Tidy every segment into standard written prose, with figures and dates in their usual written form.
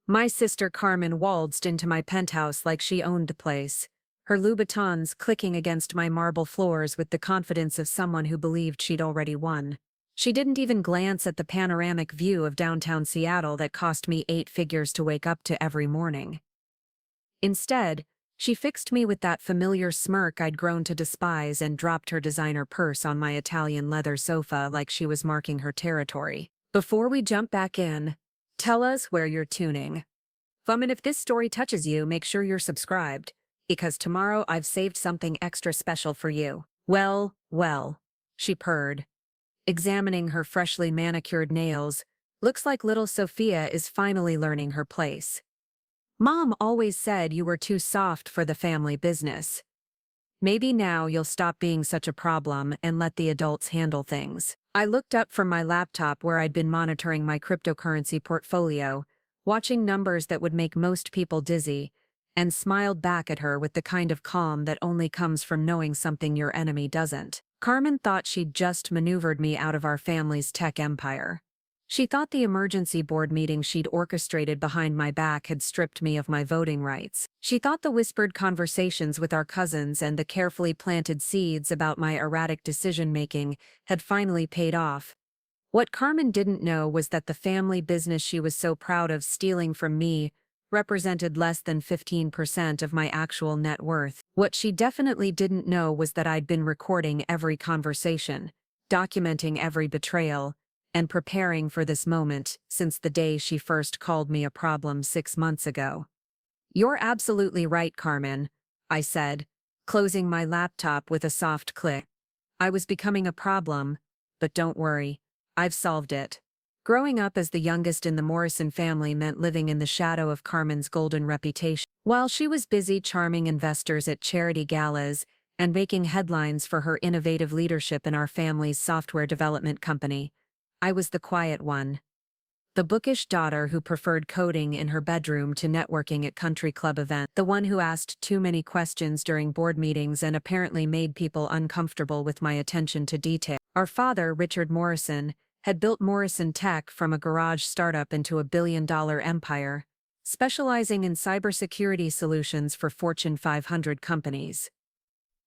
My sister Carmen waltzed into my penthouse like she owned the place, her Louboutins clicking against my marble floors with the confidence of someone who believed she'd already won. She didn't even glance at the panoramic view of downtown Seattle that cost me 8 figures to wake up to every morning. Instead, she fixed me with that familiar smirk I'd grown to despise and dropped her designer purse on my Italian leather sofa like she was marking her territory. Before we jump back in, tell us where you're tuning. And if this story touches you, make sure you're subscribed, because tomorrow I've saved something extra special for you. Well, she purred, examining her freshly manicured nails. Looks like little Sophia is finally learning her place. Mom always said you were too soft for the family business. Maybe now you'll stop being such a problem and let the adults handle things. I looked up from my laptop where I'd been monitoring my cryptocurrency portfolio, watching numbers that would make most people dizzy, and smiled back at her with the kind of calm that only comes from knowing something your enemy doesn't. Carmen thought she'd just maneuvered me out of our family's tech empire. She thought the emergency board meeting she'd orchestrated behind my back had stripped me of my voting rights. She thought the whispered conversations with our cousins and the carefully planted seeds about my erratic decision-making had finally paid off. What Carmen didn't know was that the family business she was so proud of stealing from me represented less than 15% of my actual net worth. What she definitely didn't know was that I'd been recording every conversation, documenting every betrayal, and preparing for this moment since the day she first called me a problem 6 months ago. You're absolutely right, Carmen, I said, closing my laptop with a soft click. I was becoming a problem, but don't worry, I've solved it. Growing up as the youngest in the Morrison family meant living in the shadow of Carmen's golden reputation. While she was busy charming investors at charity galas and making headlines for her innovative leadership in our family's software development company, I was the quiet one. The bookish daughter who preferred coding in her bedroom to networking at country club events. The one who asked too many questions during board meetings and apparently made people uncomfortable with my attention to detail. Our father, Richard Morrison, had built Morrison Tech from a garage startup into a billion-dollar empire, specializing in cybersecurity solutions for Fortune 500 companies.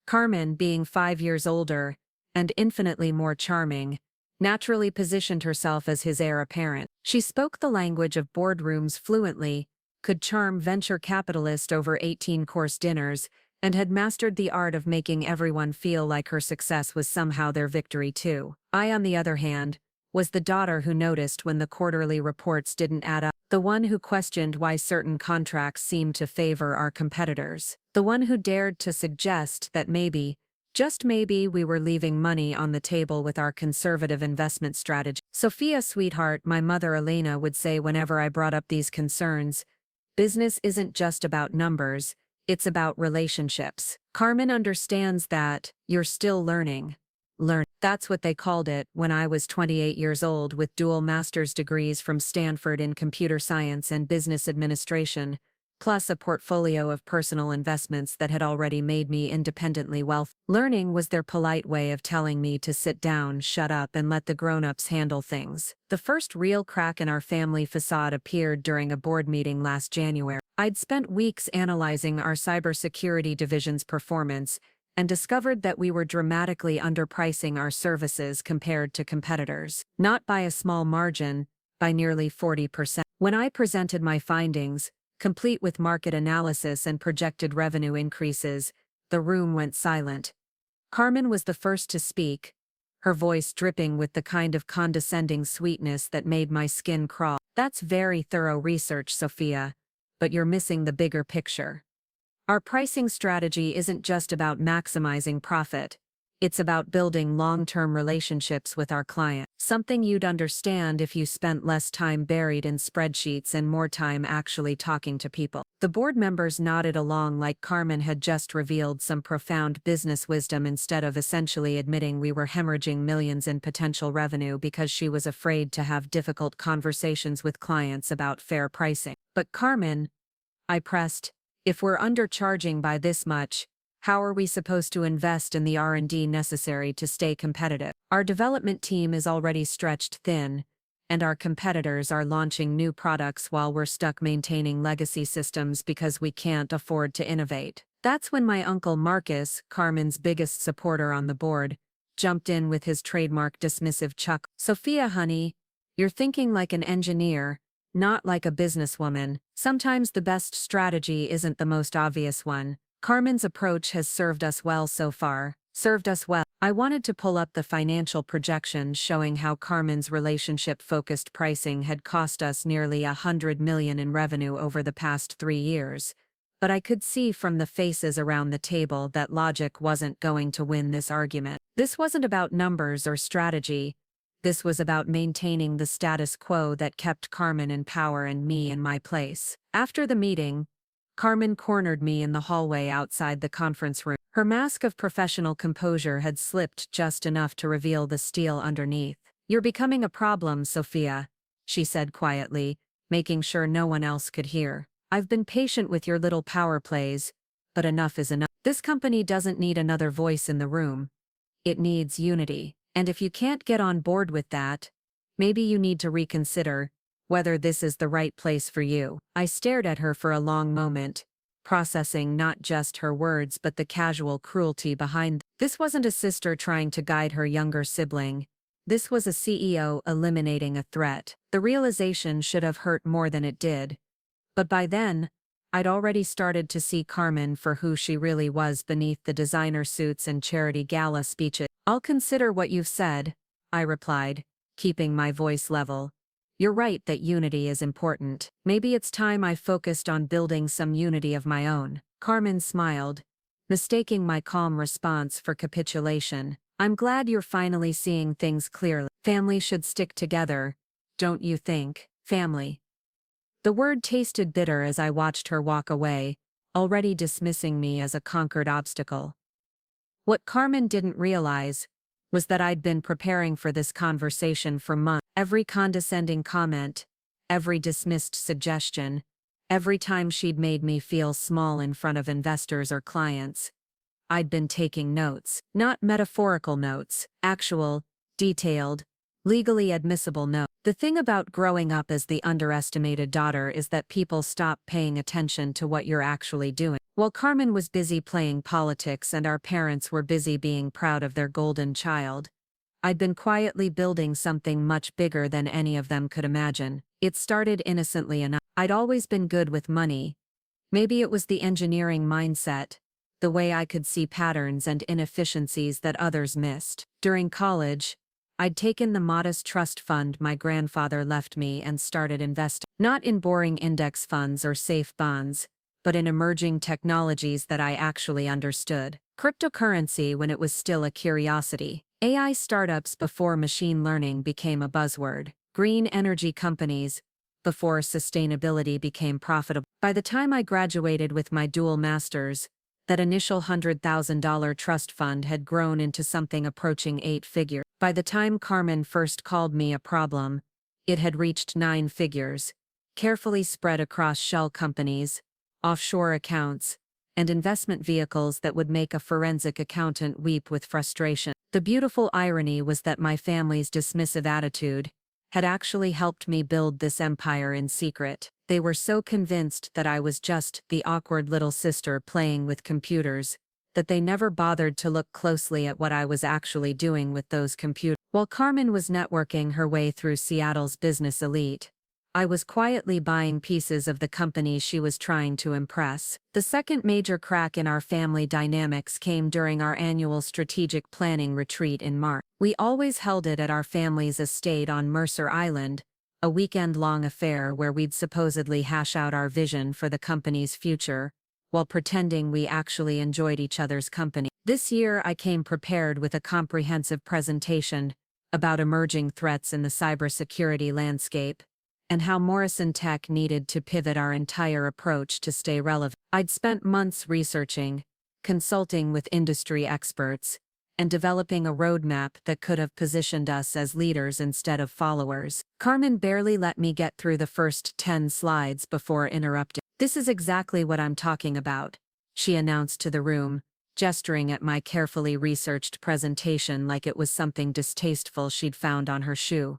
Carmen, being 5 years older and infinitely more charming, naturally positioned herself as his heir apparent. She spoke the language of boardrooms fluently, could charm venture capitalists over 18-course dinners, and had mastered the art of making everyone feel like her success was somehow their victory too. I, on the other hand, was the daughter who noticed when the quarterly reports didn't add up, the one who questioned why certain contracts seemed to favor our competitors, the one who dared to suggest that maybe, just maybe, we were leaving money on the table with our conservative investment strategy. Sophia, sweetheart, my mother Elena would say whenever I brought up these concerns, business isn't just about numbers, it's about relationships. Carmen understands that. You're still learning. That's what they called it when I was 28 years old with dual master's degrees from Stanford in computer science and business administration, plus a portfolio of personal investments that had already made me independently wealthy. Learning was their polite way of telling me to sit down, shut up, and let the grown-ups handle things. The first real crack in our family facade appeared during a board meeting last January. I'd spent weeks analyzing our cybersecurity division's performance and discovered that we were dramatically underpricing our services compared to competitors. Not by a small margin, by nearly 40%. When I presented my findings, complete with market analysis and projected revenue increases, the room went silent. Carmen was the first to speak, her voice dripping with the kind of condescending sweetness that made my skin crawl. That's very thorough research, Sophia, but you're missing the bigger picture. Our pricing strategy isn't just about maximizing profit. It's about building long-term relationships with our clients. Something you'd understand if you spent less time buried in spreadsheets and more time actually talking to people. The board members nodded along like Carmen had just revealed some profound business wisdom instead of essentially admitting we were hemorrhaging millions in potential revenue because she was afraid to have difficult conversations with clients about fair pricing. But Carmen, I pressed, if we're undercharging by this much, how are we supposed to invest in the R&D necessary to stay competitive? Our development team is already stretched thin, and our competitors are launching new products while we're stuck maintaining legacy systems because we can't afford to innovate. That's when my uncle Marcus, Carmen's biggest supporter on the board, jumped in with his trademark dismissive chuckle. "Sophia, honey, you're thinking like an engineer, not like a businesswoman. Sometimes the best strategy isn't the most obvious one. Carmen's approach has served us well so far. Served us well." I wanted to pull up the financial projections showing how Carmen's relationship-focused pricing had cost us nearly $100 million in revenue over the past 3 years. But I could see from the faces around the table that logic wasn't going to win this argument. This wasn't about numbers or strategy. This was about maintaining the status quo that kept Carmen in power and me in my place. After the meeting, Carmen cornered me in the hallway outside the conference room. Her mask of professional composure had slipped just enough to reveal the steel underneath. "You're becoming a problem, Sophia," she said quietly, making sure no one else could hear. "I've been patient with your little power plays, but enough is enough. This company doesn't need another voice in the room. It needs unity. And if you can't get on board with that, maybe you need to reconsider whether this is the right place for you." I stared at her for a long moment, processing not just her words but the casual cruelty behind them. This wasn't a sister trying to guide her younger sibling. This was a CEO eliminating a threat. The realization should have hurt more than it did. But by then, I'd already started to see Carmen for who she really was beneath the designer suits and charity gala speeches. "I'll consider what you've said," I replied, keeping my voice level. "You're right that unity is important. Maybe it's time I focused on building some unity of my own." Carmen smiled, mistaking my calm response for capitulation. "I'm glad you're finally seeing things clearly. Family should stick together, don't you think?" Family. The word tasted bitter as I watched her walk away, already dismissing me as a conquered obstacle. What Carmen didn't realize was that I'd been preparing for this conversation for months. Every condescending comment, every dismissed suggestion, every time she'd made me feel small in front of investors or clients, I'd been taking notes. Not metaphorical notes, actual, detailed, legally admissible notes. The thing about growing up as the underestimated daughter is that people stop paying attention to what you're actually doing. While Carmen was busy playing politics and our parents were busy being proud of their golden child, I'd been quietly building something much bigger than any of them could imagine. It started innocently enough. I'd always been good with money. Maybe it was the engineering mindset, the way I could see patterns and inefficiencies that others missed. During college, I'd taken the modest trust fund my grandfather left me and started investing. Not in boring index funds or safe bonds, but in emerging technologies that I actually understood. Cryptocurrency when it was still a curiosity. AI startups before machine learning became a buzzword. Green energy companies before sustainability became profitable. By the time I graduated with my dual masters, that initial $100,000 trust fund had grown into something approaching 8 figures. By the time Carmen first called me a problem, it had reached 9 figures, carefully spread across shell companies, offshore accounts, and investment vehicles that would make a forensic accountant weep with frustration. The beautiful irony was that my family's dismissive attitude had actually helped me build this empire in secret. They were so convinced that I was just the awkward little sister playing with computers, that they never bothered to look closely at what I was actually doing with those computers. While Carmen was networking her way through Seattle's business elite, I was quietly buying pieces of the companies she was trying to impress. The second major crack in our family dynamics came during our annual strategic planning retreat in March. We always held it at our family's estate on Mercer Island, a weekend-long affair where we'd supposedly hash out our vision for the company's future, while pretending we actually enjoyed each other's company. This year I came prepared with a comprehensive presentation about emerging threats in the cybersecurity landscape, and how Morrison Tech needed to pivot our entire approach to stay relevant. I'd spent months researching, consulting with industry experts, and developing a roadmap that could have positioned us as leaders instead of followers. Carmen barely let me get through the first 10 slides before interrupting. "This is exactly what I'm talking about," she announced to the room, gesturing at my carefully researched presentation like it was something distasteful she'd found on her shoe.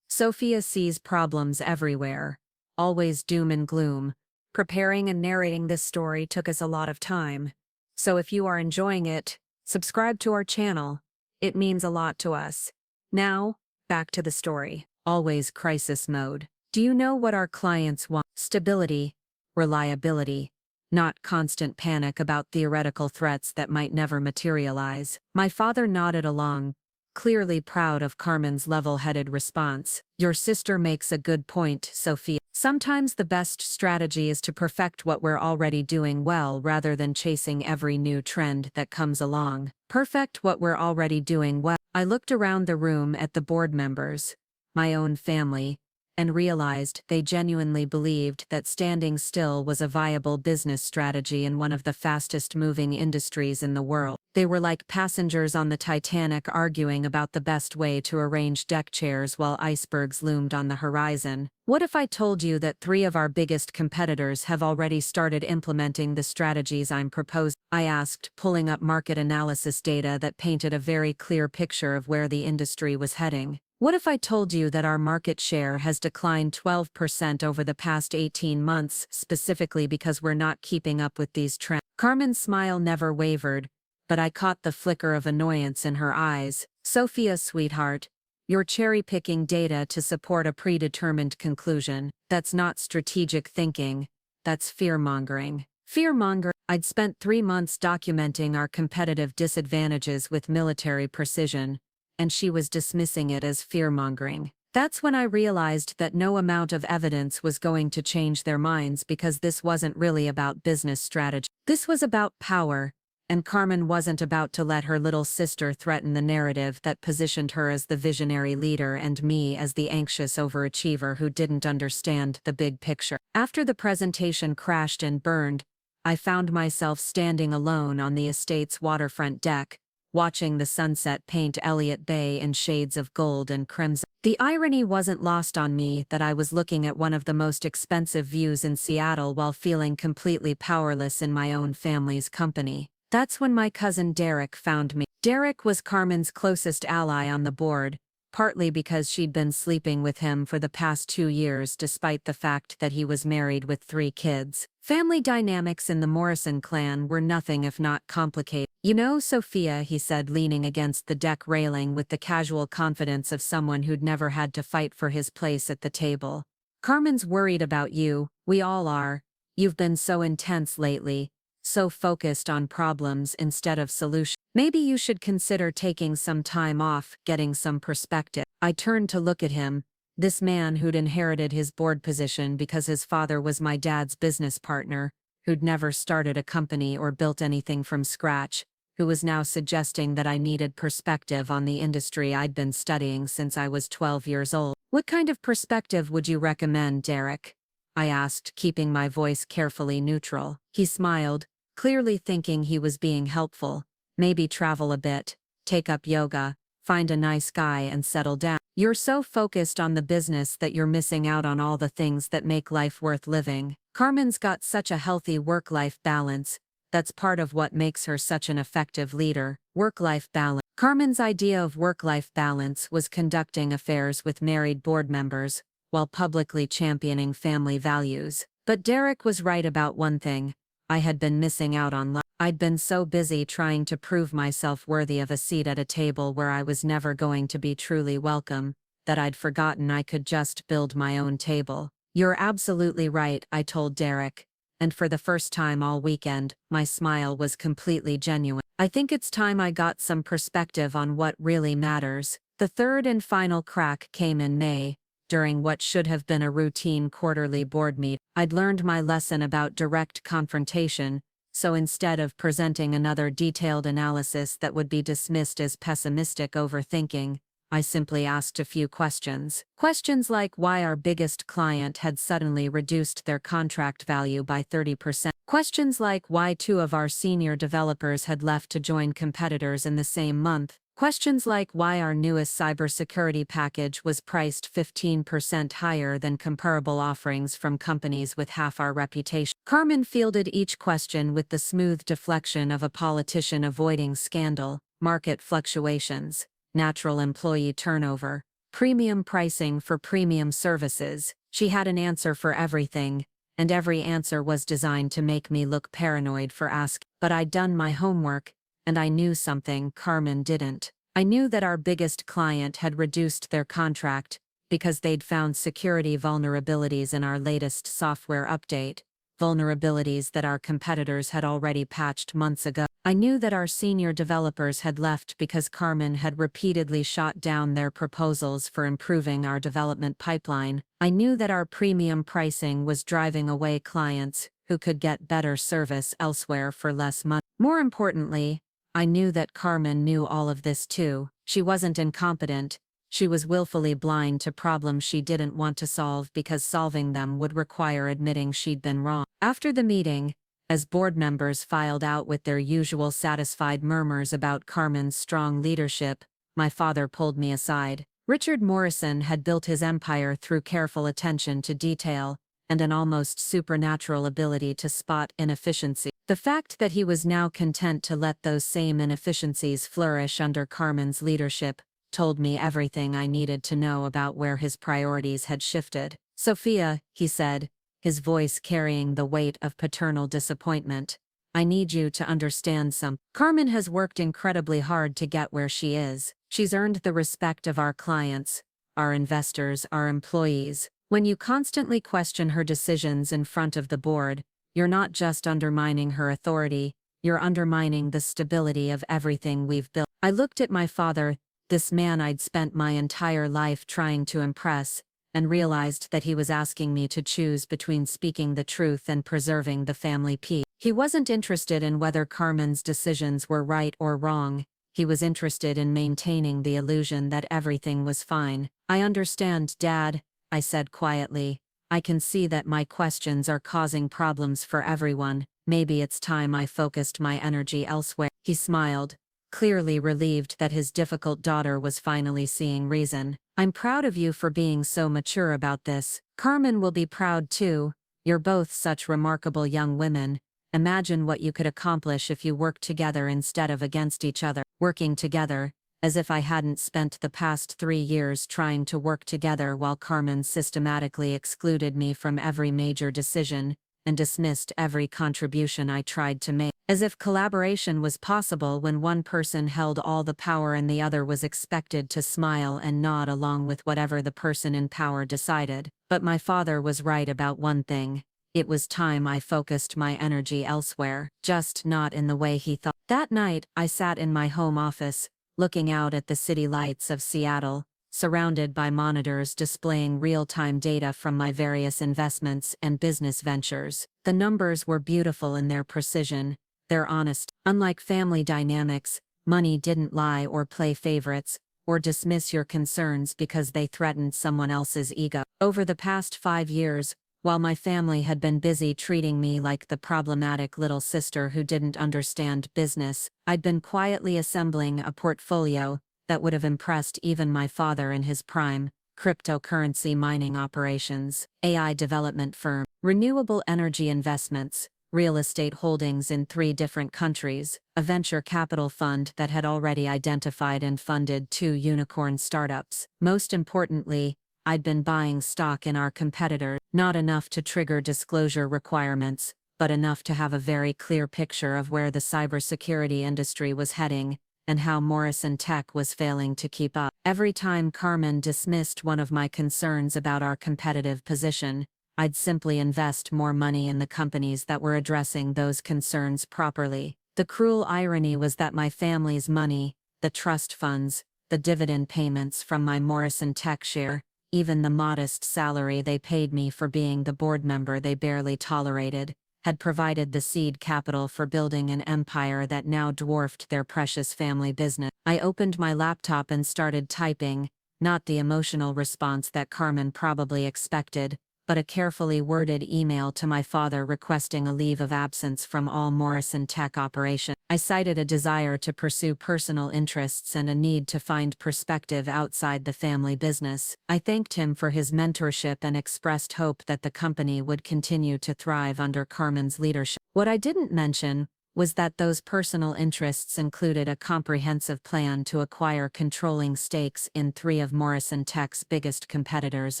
Sophia sees problems everywhere, always doom and gloom. Preparing and narrating this story took us a lot of time. So if you are enjoying it, subscribe to our channel. It means a lot to us. Now, back to the story. Always crisis mode. Do you know what our clients want? Stability, reliability, not constant panic about theoretical threats that might never materialize. My father nodded along, clearly proud of Carmen's level-headed response. Your sister makes a good point, Sophia. Sometimes the best strategy is to perfect what we're already doing well rather than chasing every new trend that comes along. Perfect what we're already doing well. I looked around the room at the board members, my own family, and realized they genuinely believed that standing still was a viable business strategy in one of the fastest-moving industries in the world. They were like passengers on the Titanic arguing about the best way to arrange deck chairs while icebergs loomed on the horizon. What if I told you that 3 of our biggest competitors have already started implementing the strategies I'm proposing? I asked, pulling up market analysis data that painted a very clear picture of where the industry was heading. What if I told you that our market share has declined 12% over the past 18 months, specifically because we're not keeping up with these trends? Carmen's smile never wavered, but I caught the flicker of annoyance in her eyes. Sophia, sweetheart, you're cherry-picking data to support a predetermined conclusion. That's not strategic thinking. That's fear-mongering. Fear-monger. I'd spent 3 months documenting our competitive disadvantages with military precision, and she was dismissing it as fear-mongering. That's when I realized that no amount of evidence was going to change their minds because this wasn't really about business strategy. This was about power, and Carmen wasn't about to let her little sister threaten the narrative that positioned her as the visionary leader and me as the anxious overachiever who didn't understand the big picture. After the presentation crashed and burned, I found myself standing alone on the estate's waterfront deck, watching the sunset paint Elliott Bay in shades of gold and crimson. The irony wasn't lost on me that I was looking at one of the most expensive views in Seattle while feeling completely powerless in my own family's company. That's when my cousin Derek found me. Derek was Carmen's closest ally on the board, partly because she'd been sleeping with him for the past 2 years despite the fact that he was married with 3 kids. Family dynamics in the Morrison clan were nothing if not complicated. You know, Sophia, he said, leaning against the deck railing with the casual confidence of someone who'd never had to fight for his place at the table. Carmen's worried about you, we all are. You've been so intense lately, so focused on problems instead of solutions. Maybe you should consider taking some time off, getting some perspective. I turned to look at him, this man who'd inherited his board position because his father was my dad's business partner, who'd never started a company or built anything from scratch, who was now suggesting that I needed perspective on the industry I'd been studying since I was 12 years old. What kind of perspective would you recommend, Derek? I asked, keeping my voice carefully neutral. He smiled, clearly thinking he was being helpful. Maybe travel a bit, take up yoga, find a nice guy and settle down. You're so focused on the business that you're missing out on all the things that make life worth living. Carmen's got such a healthy work-life balance. That's part of what makes her such an effective leader. Work-life balance. Carmen's idea of work-life balance was conducting affairs with married board members, while publicly championing family values. But Derek was right about one thing. I had been missing out on life. I'd been so busy trying to prove myself worthy of a seat at a table where I was never going to be truly welcome, that I'd forgotten I could just build my own table. You're absolutely right, I told Derek, and for the first time all weekend, my smile was completely genuine. I think it's time I got some perspective on what really matters. The third and final crack came in May, during what should have been a routine quarterly board meet. I'd learned my lesson about direct confrontation, so instead of presenting another detailed analysis that would be dismissed as pessimistic overthinking, I simply asked a few questions. Questions like why our biggest client had suddenly reduced their contract value by 30%. Questions like why 2 of our senior developers had left to join competitors in the same month. Questions like why our newest cybersecurity package was priced 15% higher than comparable offerings from companies with half our reputation. Carmen fielded each question with the smooth deflection of a politician avoiding scandal, market fluctuations, natural employee turnover, Premium pricing for premium services. She had an answer for everything, and every answer was designed to make me look paranoid for asking. But I'd done my homework, and I knew something Carmen didn't. I knew that our biggest client had reduced their contract because they'd found security vulnerabilities in our latest software update, vulnerabilities that our competitors had already patched months ago. I knew that our senior developers had left because Carmen had repeatedly shot down their proposals for improving our development pipeline. I knew that our premium pricing was driving away clients who could get better service elsewhere for less money. More importantly, I knew that Carmen knew all of this too. She wasn't incompetent. She was willfully blind to problems she didn't want to solve because solving them would require admitting she'd been wrong. After the meeting, as board members filed out with their usual satisfied murmurs about Carmen's strong leadership, my father pulled me aside. Richard Morrison had built his empire through careful attention to detail and an almost supernatural ability to spot inefficiency. The fact that he was now content to let those same inefficiencies flourish under Carmen's leadership told me everything I needed to know about where his priorities had shifted. "Sophia," he said, his voice carrying the weight of paternal disappointment, "I need you to understand something. Carmen has worked incredibly hard to get where she is. She's earned the respect of our clients, our investors, our employees. When you constantly question her decisions in front of the board, you're not just undermining her authority, you're undermining the stability of everything we've built." I looked at my father, this man I'd spent my entire life trying to impress, and realized that he was asking me to choose between speaking the truth and preserving the family peace. He wasn't interested in whether Carmen's decisions were right or wrong. He was interested in maintaining the illusion that everything was fine. "I understand, Dad," I said quietly. "I can see that my questions are causing problems for everyone. Maybe it's time I focused my energy elsewhere." He smiled, clearly relieved that his difficult daughter was finally seeing reason. "I'm proud of you for being so mature about this. Carmen will be proud too. You're both such remarkable young women. Imagine what you could accomplish if you worked together instead of against each other." Working together, as if I hadn't spent the past 3 years trying to work together while Carmen systematically excluded me from every major decision and dismissed every contribution I tried to make. As if collaboration was possible when one person held all the power and the other was expected to smile and nod along with whatever the person in power decided. But my father was right about one thing. It was time I focused my energy elsewhere, just not in the way he thought. That night, I sat in my home office, looking out at the city lights of Seattle, surrounded by monitors displaying real-time data from my various investments and business ventures. The numbers were beautiful in their precision, their honesty. Unlike family dynamics, money didn't lie or play favorites, or dismiss your concerns because they threatened someone else's ego. Over the past 5 years, while my family had been busy treating me like the problematic little sister who didn't understand business, I'd been quietly assembling a portfolio that would have impressed even my father in his prime: cryptocurrency mining operations, AI development firm, renewable energy investments, real estate holdings in 3 different countries, a venture capital fund that had already identified and funded 2 unicorn startups. Most importantly, I'd been buying stock in our competitor, not enough to trigger disclosure requirements, but enough to have a very clear picture of where the cybersecurity industry was heading, and how Morrison Tech was failing to keep up. Every time Carmen dismissed one of my concerns about our competitive position, I'd simply invest more money in the companies that were addressing those concerns properly. The cruel irony was that my family's money, the trust funds, the dividend payments from my Morrison Tech share, even the modest salary they paid me for being the board member they barely tolerated, had provided the seed capital for building an empire that now dwarfed their precious family business. I opened my laptop and started typing, not the emotional response that Carmen probably expected, but a carefully worded email to my father requesting a leave of absence from all Morrison Tech operations. I cited a desire to pursue personal interests and a need to find perspective outside the family business. I thanked him for his mentorship and expressed hope that the company would continue to thrive under Carmen's leadership. What I didn't mention was that those personal interests included a comprehensive plan to acquire controlling stakes in three of Morrison Tech's biggest competitors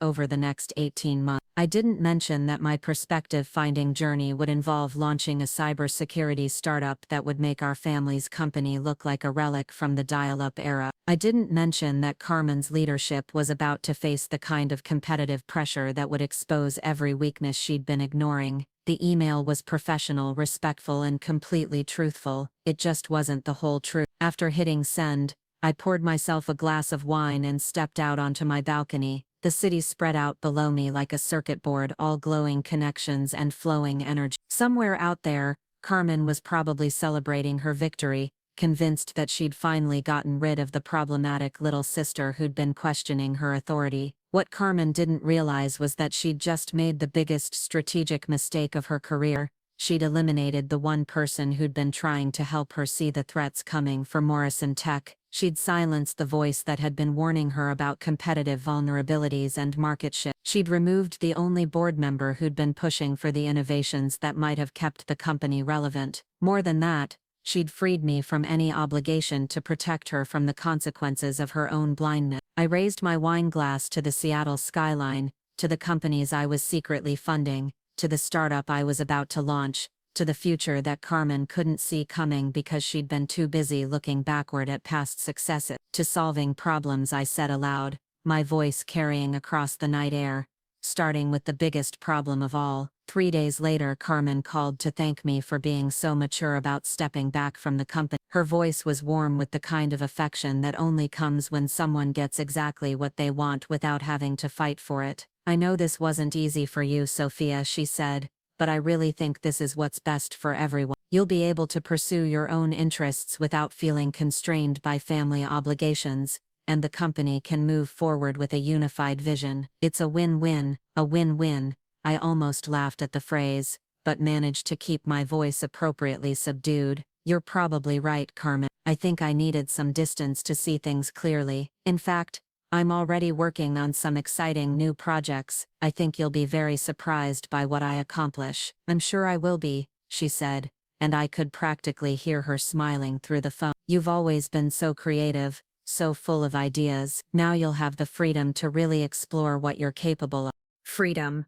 over the next 18 months. I didn't mention that my perspective-finding journey would involve launching a cybersecurity startup that would make our family's company look like a relic from the dial-up era. I didn't mention that Carmen's leadership was about to face the kind of competitive pressure that would expose every weakness she'd been ignoring. The email was professional, respectful, and completely truthful. It just wasn't the whole truth. After hitting send, I poured myself a glass of wine and stepped out onto my balcony. The city spread out below me like a circuit board, all glowing connections and flowing energy. Somewhere out there, Carmen was probably celebrating her victory, convinced that she'd finally gotten rid of the problematic little sister who'd been questioning her authority. What Carmen didn't realize was that she'd just made the biggest strategic mistake of her career. She'd eliminated the one person who'd been trying to help her see the threats coming for Morrison Tech. She'd silenced the voice that had been warning her about competitive vulnerabilities and market shifts. She'd removed the only board member who'd been pushing for the innovations that might have kept the company relevant. More than that, she'd freed me from any obligation to protect her from the consequences of her own blindness. I raised my wine glass to the Seattle skyline, to the companies I was secretly funding, to the startup I was about to launch, to the future that Carmen couldn't see coming because she'd been too busy looking backward at past successes. To solving problems, I said aloud, my voice carrying across the night air, starting with the biggest problem of all. 3 days later, Carmen called to thank me for being so mature about stepping back from the company. Her voice was warm with the kind of affection that only comes when someone gets exactly what they want without having to fight for it. I know this wasn't easy for you, Sophia, she said, but I really think this is what's best for everyone. You'll be able to pursue your own interests without feeling constrained by family obligations, and the company can move forward with a unified vision. It's a win-win, a win-win. I almost laughed at the phrase, but managed to keep my voice appropriately subdued. You're probably right, Carmen. I think I needed some distance to see things clearly. In fact, I'm already working on some exciting new projects. I think you'll be very surprised by what I accomplish. I'm sure I will be, she said, and I could practically hear her smiling through the phone. You've always been so creative, so full of ideas. Now you'll have the freedom to really explore what you're capable of. Freedom.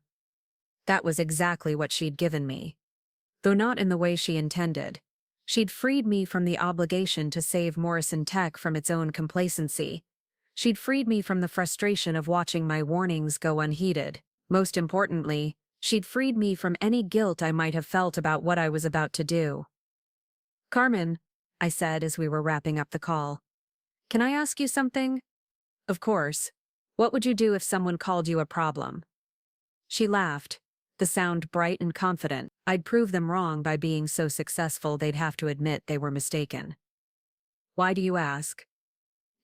That was exactly what she'd given me. Though not in the way she intended. She'd freed me from the obligation to save Morrison Tech from its own complacency. She'd freed me from the frustration of watching my warnings go unheeded. Most importantly, she'd freed me from any guilt I might have felt about what I was about to do. Carmen, I said as we were wrapping up the call, can I ask you something? Of course. What would you do if someone called you a problem? She laughed, the sound bright and confident. I'd prove them wrong by being so successful they'd have to admit they were mistaken. Why do you ask?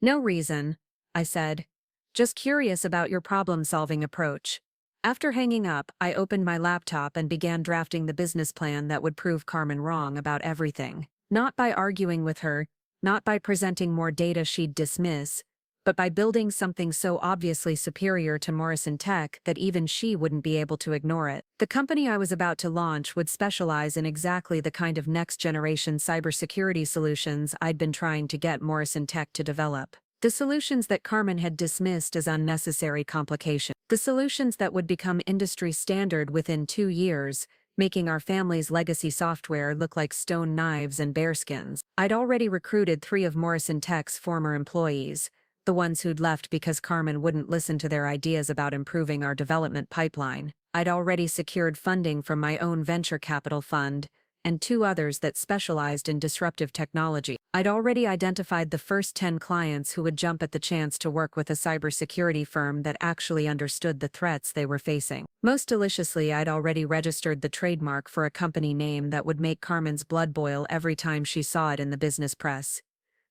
No reason, I said. Just curious about your problem-solving approach. After hanging up, I opened my laptop and began drafting the business plan that would prove Carmen wrong about everything. Not by arguing with her, not by presenting more data she'd dismiss, but by building something so obviously superior to Morrison Tech that even she wouldn't be able to ignore it. The company I was about to launch would specialize in exactly the kind of next-generation cybersecurity solutions I'd been trying to get Morrison Tech to develop. The solutions that Carmen had dismissed as unnecessary complications. The solutions that would become industry standard within 2 years, making our family's legacy software look like stone knives and bearskins. I'd already recruited 3 of Morrison Tech's former employees, the ones who'd left because Carmen wouldn't listen to their ideas about improving our development pipeline. I'd already secured funding from my own venture capital fund, and 2 others that specialized in disruptive technology. I'd already identified the first 10 clients who would jump at the chance to work with a cybersecurity firm that actually understood the threats they were facing. Most deliciously, I'd already registered the trademark for a company name that would make Carmen's blood boil every time she saw it in the business press.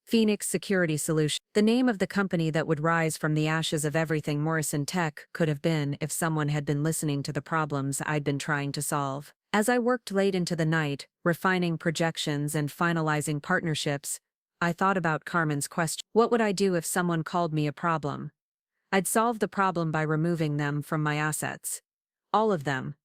Phoenix Security Solutions. The name of the company that would rise from the ashes of everything Morrison Tech could have been if someone had been listening to the problems I'd been trying to solve. As I worked late into the night, refining projections and finalizing partnerships, I thought about Carmen's question. What would I do if someone called me a problem? I'd solve the problem by removing them from my assets. All of them.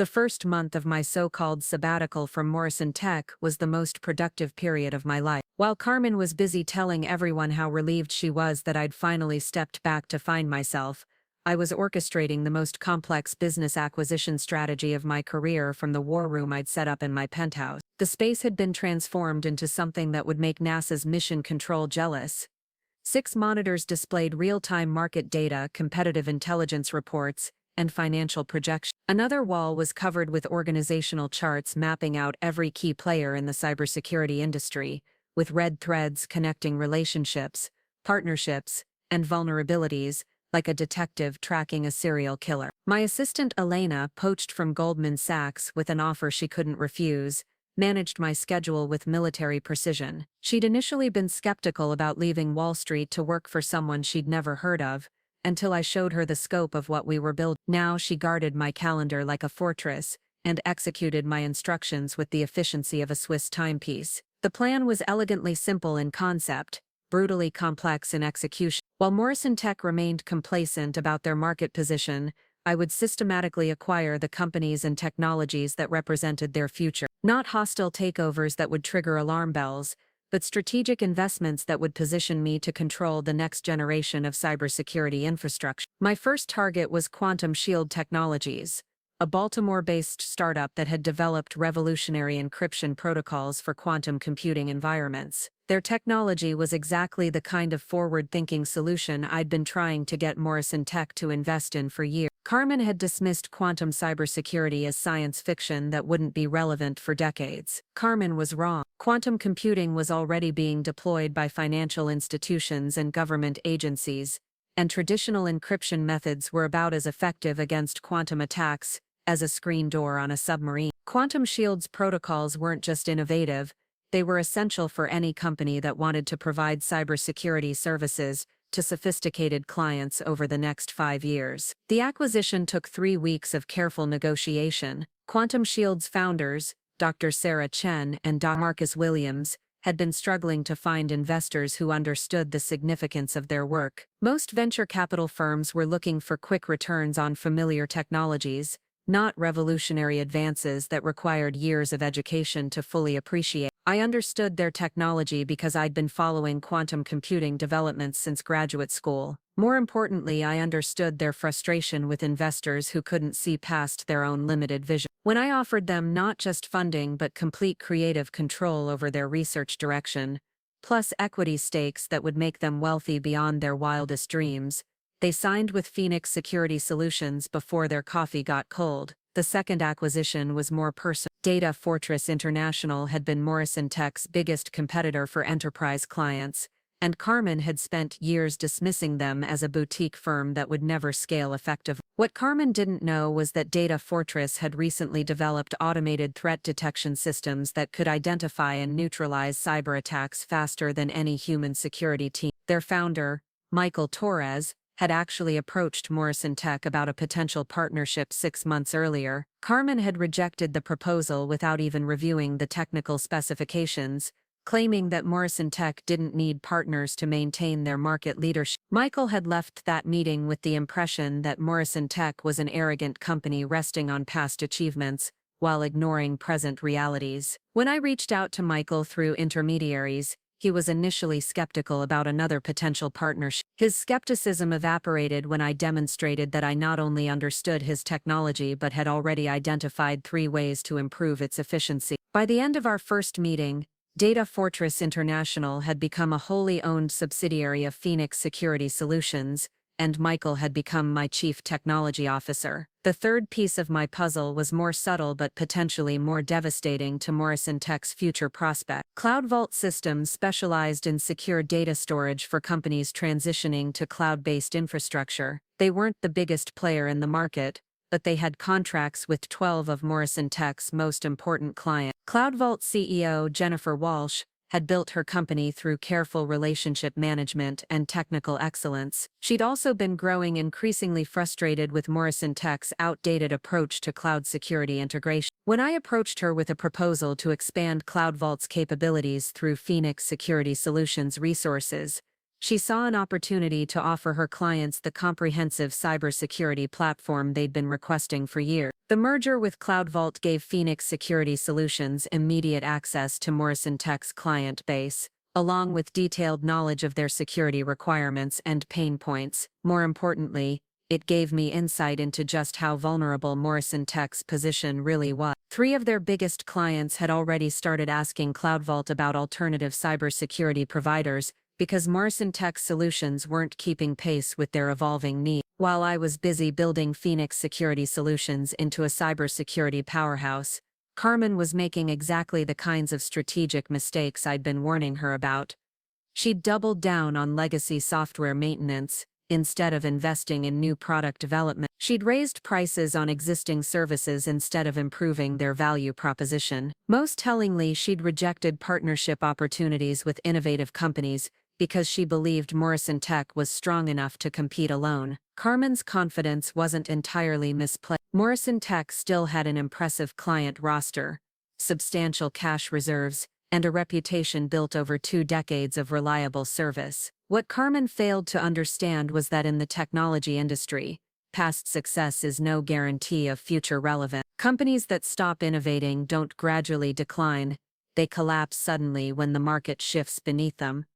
The first month of my so-called sabbatical from Morrison Tech was the most productive period of my life. While Carmen was busy telling everyone how relieved she was that I'd finally stepped back to find myself, I was orchestrating the most complex business acquisition strategy of my career from the war room I'd set up in my penthouse. The space had been transformed into something that would make NASA's mission control jealous. 6 monitors displayed real-time market data, competitive intelligence reports, and financial projections. Another wall was covered with organizational charts mapping out every key player in the cybersecurity industry, with red threads connecting relationships, partnerships, and vulnerabilities, like a detective tracking a serial killer. My assistant Elena, poached from Goldman Sachs with an offer she couldn't refuse, managed my schedule with military precision. She'd initially been skeptical about leaving Wall Street to work for someone she'd never heard of, until I showed her the scope of what we were building. Now she guarded my calendar like a fortress, and executed my instructions with the efficiency of a Swiss timepiece. The plan was elegantly simple in concept, brutally complex in execution. While Morrison Tech remained complacent about their market position, I would systematically acquire the companies and technologies that represented their future. Not hostile takeovers that would trigger alarm bells, but strategic investments that would position me to control the next generation of cybersecurity infrastructure. My first target was Quantum Shield Technologies, a Baltimore-based startup that had developed revolutionary encryption protocols for quantum computing environments. Their technology was exactly the kind of forward-thinking solution I'd been trying to get Morrison Tech to invest in for years. Carmen had dismissed quantum cybersecurity as science fiction that wouldn't be relevant for decades. Carmen was wrong. Quantum computing was already being deployed by financial institutions and government agencies, and traditional encryption methods were about as effective against quantum attacks as a screen door on a submarine. Quantum Shield's protocols weren't just innovative, they were essential for any company that wanted to provide cybersecurity services to sophisticated clients over the next 5 years. The acquisition took 3 weeks of careful negotiation. Quantum Shield's founders, Dr. Sarah Chen and Dr. Marcus Williams, had been struggling to find investors who understood the significance of their work. Most venture capital firms were looking for quick returns on familiar technologies, not revolutionary advances that required years of education to fully appreciate. I understood their technology because I'd been following quantum computing developments since graduate school. More importantly, I understood their frustration with investors who couldn't see past their own limited vision. When I offered them not just funding but complete creative control over their research direction, plus equity stakes that would make them wealthy beyond their wildest dreams, they signed with Phoenix Security Solutions before their coffee got cold. The second acquisition was more personal. Data Fortress International had been Morrison Tech's biggest competitor for enterprise clients, and Carmen had spent years dismissing them as a boutique firm that would never scale effectively. What Carmen didn't know was that Data Fortress had recently developed automated threat detection systems that could identify and neutralize cyber attacks faster than any human security team. Their founder, Michael Torres, had actually approached Morrison Tech about a potential partnership 6 months earlier. Carmen had rejected the proposal without even reviewing the technical specifications, claiming that Morrison Tech didn't need partners to maintain their market leadership. Michael had left that meeting with the impression that Morrison Tech was an arrogant company resting on past achievements, while ignoring present realities. When I reached out to Michael through intermediaries, he was initially skeptical about another potential partnership. His skepticism evaporated when I demonstrated that I not only understood his technology but had already identified 3 ways to improve its efficiency. By the end of our first meeting, Data Fortress International had become a wholly owned subsidiary of Phoenix Security Solutions, and Michael had become my chief technology officer. The third piece of my puzzle was more subtle but potentially more devastating to Morrison Tech's future prospect. Cloud Vault Systems specialized in secure data storage for companies transitioning to cloud-based infrastructure. They weren't the biggest player in the market, but they had contracts with 12 of Morrison Tech's most important clients. Cloud Vault CEO Jennifer Walsh had built her company through careful relationship management and technical excellence. She'd also been growing increasingly frustrated with Morrison Tech's outdated approach to cloud security integration. When I approached her with a proposal to expand Cloud Vault's capabilities through Phoenix Security Solutions resources, She saw an opportunity to offer her clients the comprehensive cybersecurity platform they'd been requesting for years. The merger with CloudVault gave Phoenix Security Solutions immediate access to Morrison Tech's client base, along with detailed knowledge of their security requirements and pain points. More importantly, it gave me insight into just how vulnerable Morrison Tech's position really was. 3 of their biggest clients had already started asking CloudVault about alternative cybersecurity providers, because Morrison Tech's solutions weren't keeping pace with their evolving needs. While I was busy building Phoenix Security Solutions into a cybersecurity powerhouse, Carmen was making exactly the kinds of strategic mistakes I'd been warning her about. She'd doubled down on legacy software maintenance, instead of investing in new product development. She'd raised prices on existing services instead of improving their value proposition. Most tellingly, she'd rejected partnership opportunities with innovative companies, because she believed Morrison Tech was strong enough to compete alone. Carmen's confidence wasn't entirely misplaced. Morrison Tech still had an impressive client roster, substantial cash reserves, and a reputation built over 2 decades of reliable service. What Carmen failed to understand was that in the technology industry, past success is no guarantee of future relevance. Companies that stop innovating don't gradually decline, they collapse suddenly when the market shifts beneath them.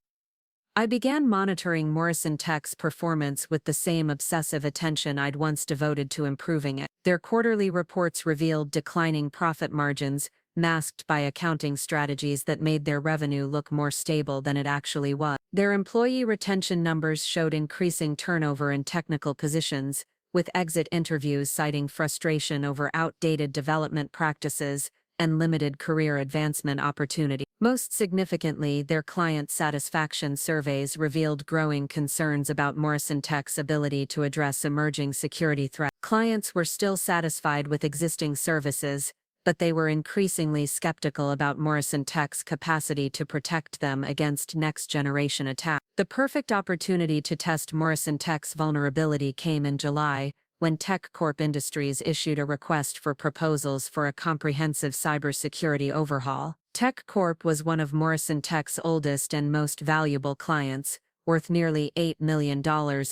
I began monitoring Morrison Tech's performance with the same obsessive attention I'd once devoted to improving it. Their quarterly reports revealed declining profit margins, masked by accounting strategies that made their revenue look more stable than it actually was. Their employee retention numbers showed increasing turnover in technical positions, with exit interviews citing frustration over outdated development practices and limited career advancement opportunity. Most significantly, their client satisfaction surveys revealed growing concerns about Morrison Tech's ability to address emerging security threats. Clients were still satisfied with existing services, but they were increasingly skeptical about Morrison Tech's capacity to protect them against next-generation attacks. The perfect opportunity to test Morrison Tech's vulnerability came in July, when TechCorp Industries issued a request for proposals for a comprehensive cybersecurity overhaul. TechCorp was one of Morrison Tech's oldest and most valuable clients, worth nearly $8 million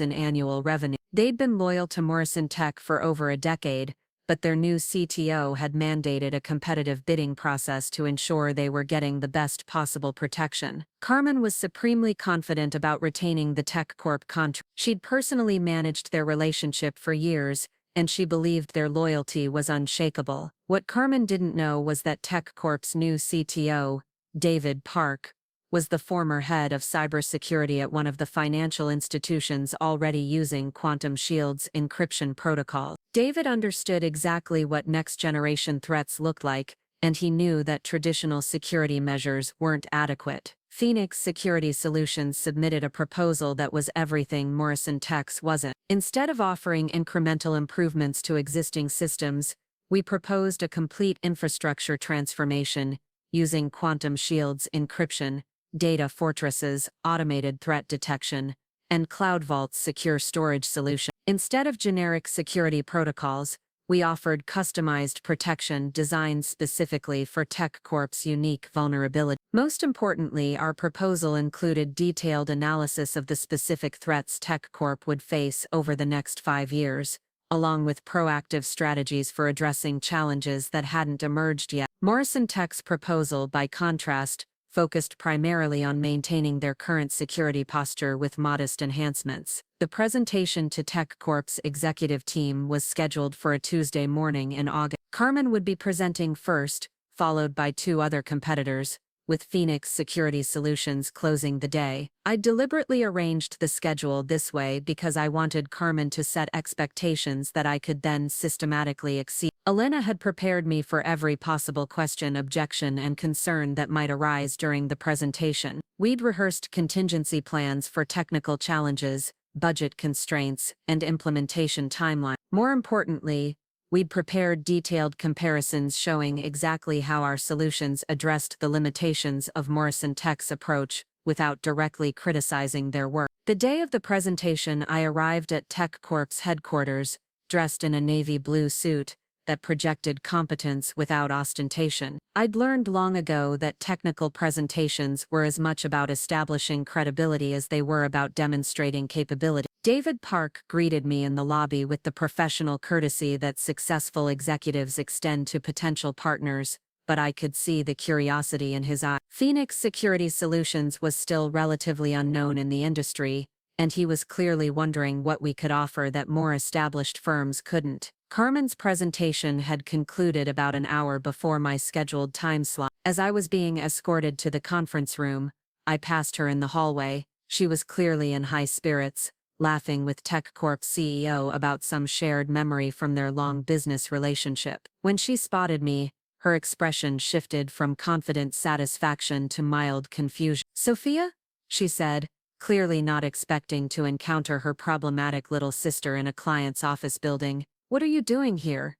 in annual revenue. They'd been loyal to Morrison Tech for over a decade, but their new CTO had mandated a competitive bidding process to ensure they were getting the best possible protection. Carmen was supremely confident about retaining the TechCorp contract. She'd personally managed their relationship for years, and she believed their loyalty was unshakable. What Carmen didn't know was that TechCorp's new CTO, David Park, was the former head of cybersecurity at one of the financial institutions already using Quantum Shield's encryption protocol. David understood exactly what next-generation threats looked like, and he knew that traditional security measures weren't adequate. Phoenix Security Solutions submitted a proposal that was everything Morrison Tech's wasn't. Instead of offering incremental improvements to existing systems, we proposed a complete infrastructure transformation using Quantum Shield's encryption, data fortresses, automated threat detection, and CloudVault's secure storage solution. Instead of generic security protocols, we offered customized protection designed specifically for TechCorp's unique vulnerability. Most importantly, our proposal included detailed analysis of the specific threats TechCorp would face over the next 5 years, along with proactive strategies for addressing challenges that hadn't emerged yet. Morrison Tech's proposal, by contrast, focused primarily on maintaining their current security posture with modest enhancements. The presentation to TechCorp's executive team was scheduled for a Tuesday morning in August. Carmen would be presenting first, followed by 2 other competitors, with Phoenix Security Solutions closing the day. I deliberately arranged the schedule this way because I wanted Carmen to set expectations that I could then systematically exceed. Elena had prepared me for every possible question, objection, and concern that might arise during the presentation. We'd rehearsed contingency plans for technical challenges, budget constraints, and implementation timeline. More importantly, we'd prepared detailed comparisons showing exactly how our solutions addressed the limitations of Morrison Tech's approach without directly criticizing their work. The day of the presentation, I arrived at TechCorp's headquarters, dressed in a navy blue suit, that projected competence without ostentation. I'd learned long ago that technical presentations were as much about establishing credibility as they were about demonstrating capability. David Park greeted me in the lobby with the professional courtesy that successful executives extend to potential partners, but I could see the curiosity in his eye. Phoenix Security Solutions was still relatively unknown in the industry, and he was clearly wondering what we could offer that more established firms couldn't. Carmen's presentation had concluded about an hour before my scheduled time slot. As I was being escorted to the conference room, I passed her in the hallway. She was clearly in high spirits, laughing with TechCorp's CEO about some shared memory from their long business relationship. When she spotted me, her expression shifted from confident satisfaction to mild confusion. "Sophia?" she said, clearly not expecting to encounter her problematic little sister in a client's office building. "What are you doing here?"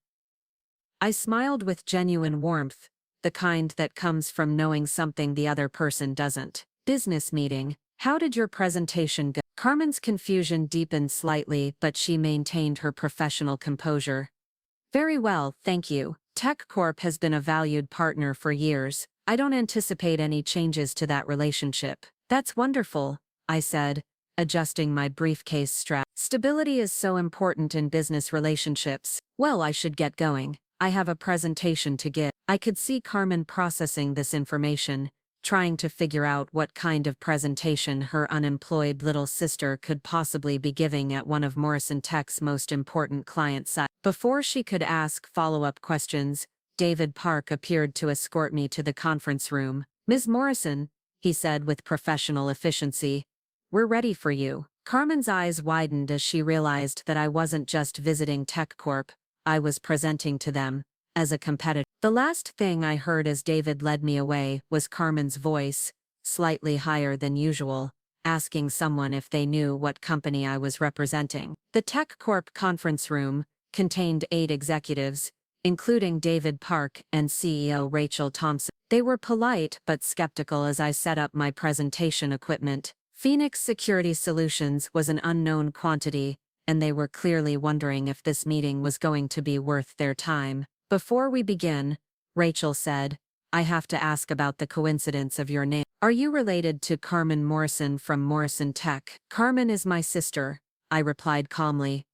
I smiled with genuine warmth, the kind that comes from knowing something the other person doesn't. "Business meeting. How did your presentation go?" Carmen's confusion deepened slightly, but she maintained her professional composure. "Very well, thank you. TechCorp has been a valued partner for years. I don't anticipate any changes to that relationship." "That's wonderful," I said, adjusting my briefcase strap. "Stability is so important in business relationships." "Well, I should get going. I have a presentation to give." I could see Carmen processing this information, trying to figure out what kind of presentation her unemployed little sister could possibly be giving at one of Morrison Tech's most important client sites. Before she could ask follow-up questions, David Park appeared to escort me to the conference room. "Ms. Morrison," he said with professional efficiency, "we're ready for you." Carmen's eyes widened as she realized that I wasn't just visiting TechCorp, I was presenting to them as a competitor. The last thing I heard as David led me away was Carmen's voice, slightly higher than usual, asking someone if they knew what company I was representing. The TechCorp conference room contained 8 executives, including David Park and CEO Rachel Thompson. They were polite but skeptical as I set up my presentation equipment. Phoenix Security Solutions was an unknown quantity, and they were clearly wondering if this meeting was going to be worth their time. "Before we begin," Rachel said, "I have to ask about the coincidence of your name. Are you related to Carmen Morrison from Morrison Tech?" "Carmen is my sister," I replied calmly.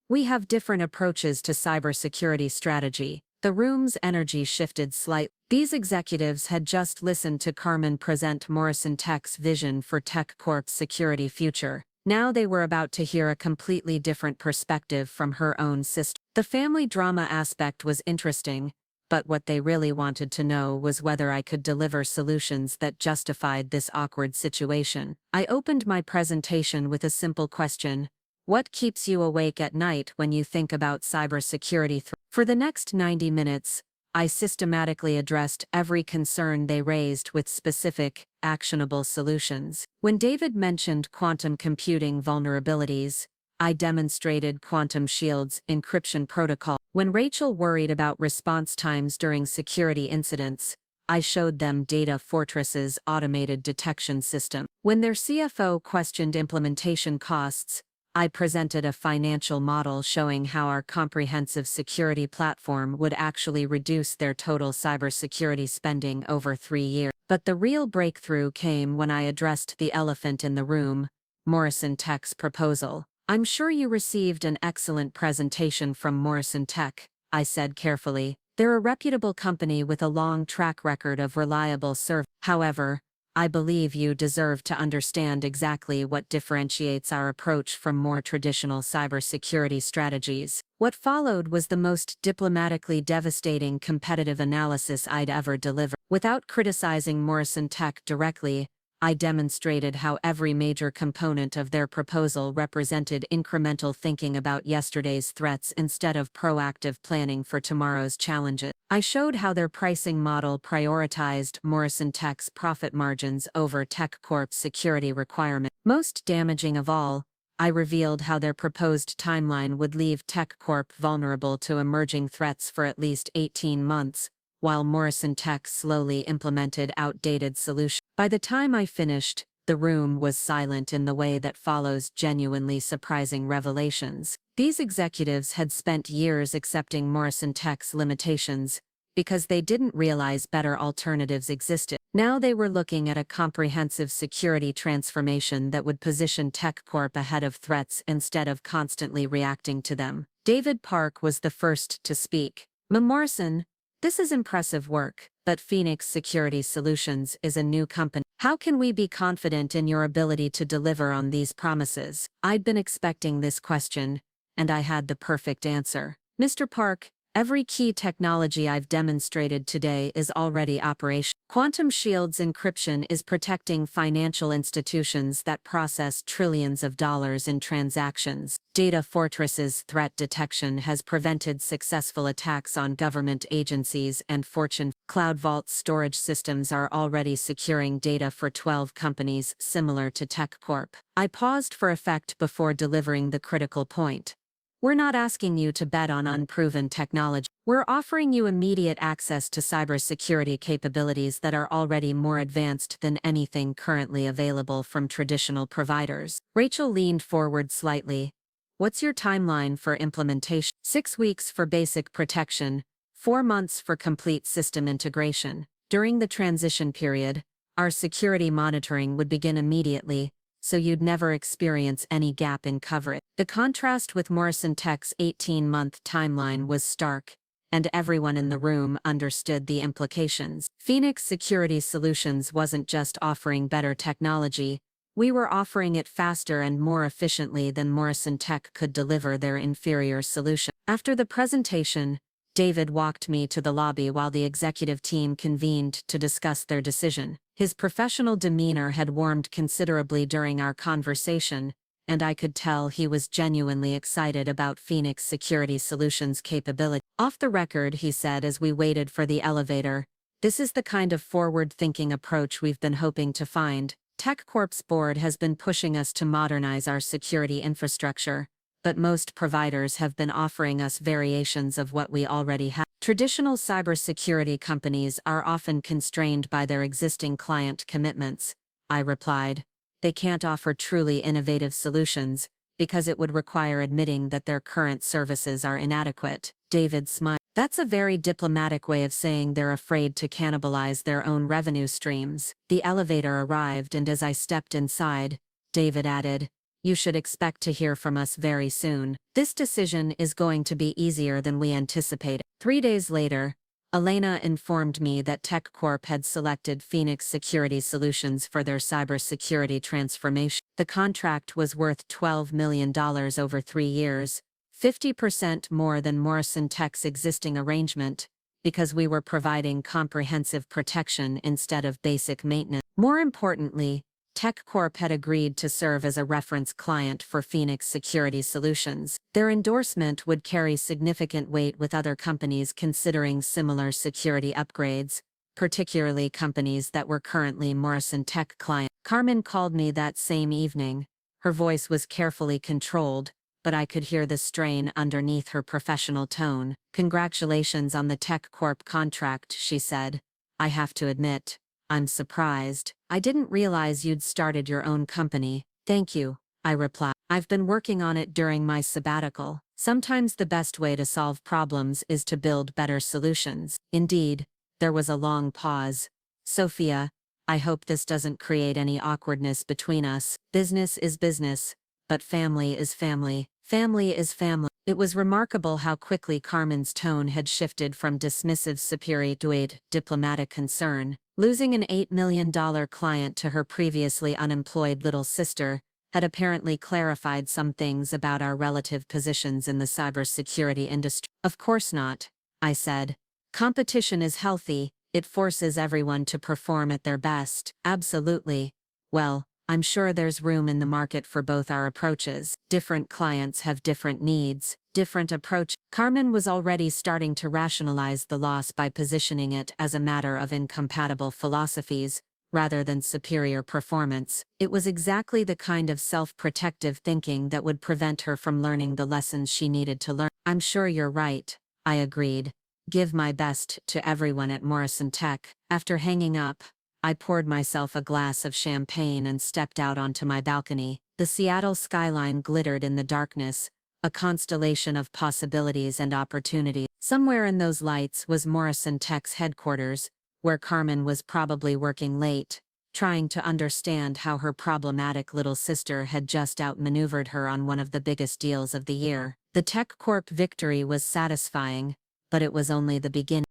"We have different approaches to cybersecurity strategy." The room's energy shifted slightly. These executives had just listened to Carmen present Morrison Tech's vision for TechCorp's security future. Now they were about to hear a completely different perspective from her own sister. The family drama aspect was interesting, but what they really wanted to know was whether I could deliver solutions that justified this awkward situation. I opened my presentation with a simple question: what keeps you awake at night when you think about cybersecurity threats? For the next 90 minutes, I systematically addressed every concern they raised with specific, actionable solutions. When David mentioned quantum computing vulnerabilities, I demonstrated Quantum Shield's encryption protocol. When Rachel worried about response times during security incidents, I showed them Data Fortress's automated detection system. When their CFO questioned implementation costs, I presented a financial model showing how our comprehensive security platform would actually reduce their total cybersecurity spending over 3 years. But the real breakthrough came when I addressed the elephant in the room, Morrison Tech's proposal. "I'm sure you received an excellent presentation from Morrison Tech," I said carefully. "They're a reputable company with a long track record of reliable service. However, I believe you deserve to understand exactly what differentiates our approach from more traditional cybersecurity strategies." What followed was the most diplomatically devastating competitive analysis I'd ever delivered. Without criticizing Morrison Tech directly, I demonstrated how every major component of their proposal represented incremental thinking about yesterday's threats instead of proactive planning for tomorrow's challenges. I showed how their pricing model prioritized Morrison Tech's profit margins over TechCorp's security requirements. Most damaging of all, I revealed how their proposed timeline would leave TechCorp vulnerable to emerging threats for at least 18 months, while Morrison Tech slowly implemented outdated solutions. By the time I finished, The room was silent in the way that follows genuinely surprising revelations. These executives had spent years accepting Morrison Tech's limitations because they didn't realize better alternatives existed. Now they were looking at a comprehensive security transformation that would position TechCorp ahead of threats instead of constantly reacting to them. David Park was the first to speak. Morrison, this is impressive work, but Phoenix Security Solutions is a new company. How can we be confident in your ability to deliver on these promises? I'd been expecting this question, and I had the perfect answer. Mr. Park, every key technology I've demonstrated today is already operational. Quantum Shield's encryption is protecting financial institutions that process trillions of dollars in transactions. Data Fortress's threat detection has prevented successful attacks on government agencies and Fortune. Cloud Vault's storage systems are already securing data for 12 companies similar to TechCorp. I paused for effect before delivering the critical point. We're not asking you to bet on unproven technology. We're offering you immediate access to cybersecurity capabilities that are already more advanced than anything currently available from traditional providers. Rachel leaned forward slightly. What's your timeline for implementation? 6 weeks for basic protection, 4 months for complete system integration. During the transition period, our security monitoring would begin immediately, so you'd never experience any gap in coverage. The contrast with Morrison Tech's 18-month timeline was stark, and everyone in the room understood the implications. Phoenix Security Solutions wasn't just offering better technology, we were offering it faster and more efficiently than Morrison Tech could deliver their inferior solution. After the presentation, David walked me to the lobby while the executive team convened to discuss their decision. His professional demeanor had warmed considerably during our conversation, and I could tell he was genuinely excited about Phoenix Security Solutions' capability. Off the record, he said as we waited for the elevator, this is the kind of forward-thinking approach we've been hoping to find. TechCorp's board has been pushing us to modernize our security infrastructure, but most providers have been offering us variations of what we already have. Traditional cybersecurity companies are often constrained by their existing client commitments, I replied. They can't offer truly innovative solutions, because it would require admitting that their current services are inadequate. David smiled. That's a very diplomatic way of saying they're afraid to cannibalize their own revenue streams. The elevator arrived, and as I stepped inside, David added, you should expect to hear from us very soon. This decision is going to be easier than we anticipated. 3 days later, Elena informed me that TechCorp had selected Phoenix Security Solutions for their cybersecurity transformation. The contract was worth $12 million over 3 years, 50% more than Morrison Tech's existing arrangement, because we were providing comprehensive protection instead of basic maintenance. More importantly, TechCorp had agreed to serve as a reference client for Phoenix Security Solutions. Their endorsement would carry significant weight with other companies considering similar security upgrades, particularly companies that were currently Morrison Tech clients. Carmen called me that same evening. Her voice was carefully controlled, but I could hear the strain underneath her professional tone. Congratulations on the TechCorp contract, she said. I have to admit, I'm surprised. I didn't realize you'd started your own company. Thank you, I replied. I've been working on it during my sabbatical. Sometimes the best way to solve problems is to build better solutions. Indeed, there was a long pause. Sophia, I hope this doesn't create any awkwardness between us. Business is business, but family is family. Family is family. It was remarkable how quickly Carmen's tone had shifted from dismissive superior to a diplomatic concern. Losing an $8 million client to her previously unemployed little sister had apparently clarified some things about our relative positions in the cybersecurity industry. Of course not, I said. Competition is healthy, it forces everyone to perform at their best. Absolutely. Well, I'm sure there's room in the market for both our approaches. Different clients have different needs, different approach. Carmen was already starting to rationalize the loss by positioning it as a matter of incompatible philosophies, rather than superior performance. It was exactly the kind of self-protective thinking that would prevent her from learning the lessons she needed to learn. I'm sure you're right, I agreed. Give my best to everyone at Morrison Tech. After hanging up, I poured myself a glass of champagne and stepped out onto my balcony. The Seattle skyline glittered in the darkness, a constellation of possibilities and opportunities. Somewhere in those lights was Morrison Tech's headquarters, where Carmen was probably working late, trying to understand how her problematic little sister had just outmaneuvered her on one of the biggest deals of the year. The Tech Corp victory was satisfying, but it was only the beginning.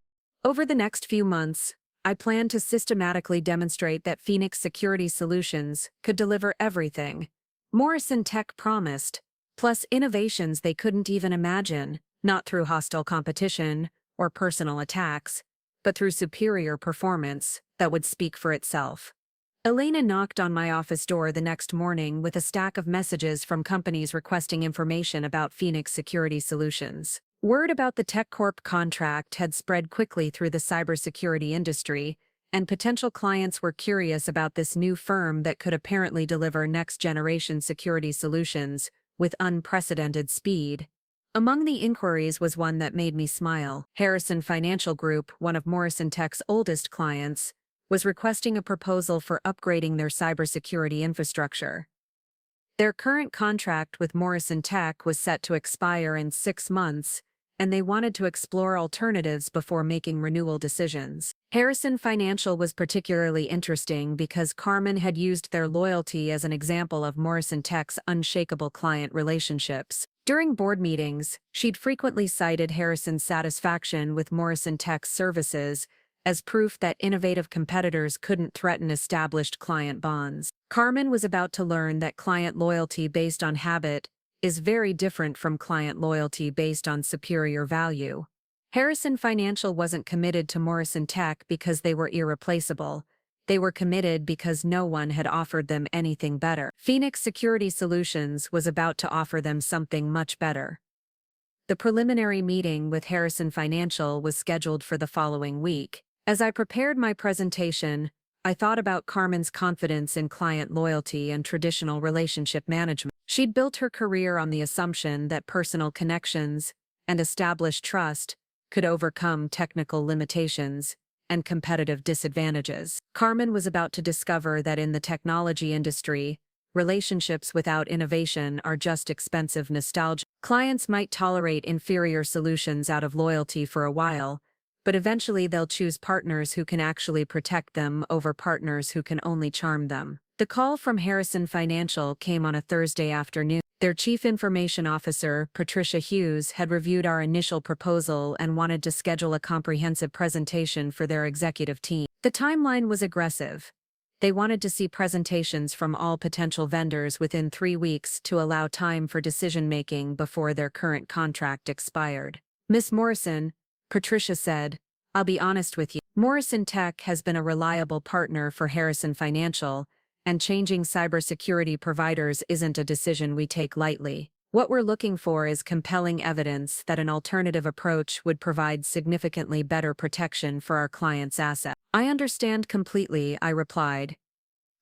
Over the next few months, I planned to systematically demonstrate that Phoenix Security Solutions could deliver everything Morrison Tech promised, plus innovations they couldn't even imagine, not through hostile competition or personal attacks, but through superior performance that would speak for itself. Elena knocked on my office door the next morning with a stack of messages from companies requesting information about Phoenix Security Solutions. Word about the TechCorp contract had spread quickly through the cybersecurity industry, and potential clients were curious about this new firm that could apparently deliver next-generation security solutions with unprecedented speed. Among the inquiries was one that made me smile. Harrison Financial Group, one of Morrison Tech's oldest clients, was requesting a proposal for upgrading their cybersecurity infrastructure. Their current contract with Morrison Tech was set to expire in 6 months, and they wanted to explore alternatives before making renewal decisions. Harrison Financial was particularly interesting because Carmen had used their loyalty as an example of Morrison Tech's unshakable client relationships. During board meetings, she'd frequently cited Harrison's satisfaction with Morrison Tech's services as proof that innovative competitors couldn't threaten established client bonds. Carmen was about to learn that client loyalty based on habit is very different from client loyalty based on superior value. Harrison Financial wasn't committed to Morrison Tech because they were irreplaceable. They were committed because no one had offered them anything better. Phoenix Security Solutions was about to offer them something much better. The preliminary meeting with Harrison Financial was scheduled for the following week. As I prepared my presentation, I thought about Carmen's confidence in client loyalty and traditional relationship management. She'd built her career on the assumption that personal connections and established trust could overcome technical limitations and competitive disadvantages. Carmen was about to discover that in the technology industry, relationships without innovation are just expensive nostalgia. Clients might tolerate inferior solutions out of loyalty for a while, but eventually they'll choose partners who can actually protect them over partners who can only charm them. The call from Harrison Financial came on a Thursday afternoon. Their Chief Information Officer, Patricia Hughes, had reviewed our initial proposal and wanted to schedule a comprehensive presentation for their executive team. The timeline was aggressive. They wanted to see presentations from all potential vendors within 3 weeks to allow time for decision-making before their current contract expired. Miss Morrison, Patricia said, I'll be honest with you. Morrison Tech has been a reliable partner for Harrison Financial, and changing cybersecurity providers isn't a decision we take lightly. What we're looking for is compelling evidence that an alternative approach would provide significantly better protection for our clients' assets. I understand completely, I replied.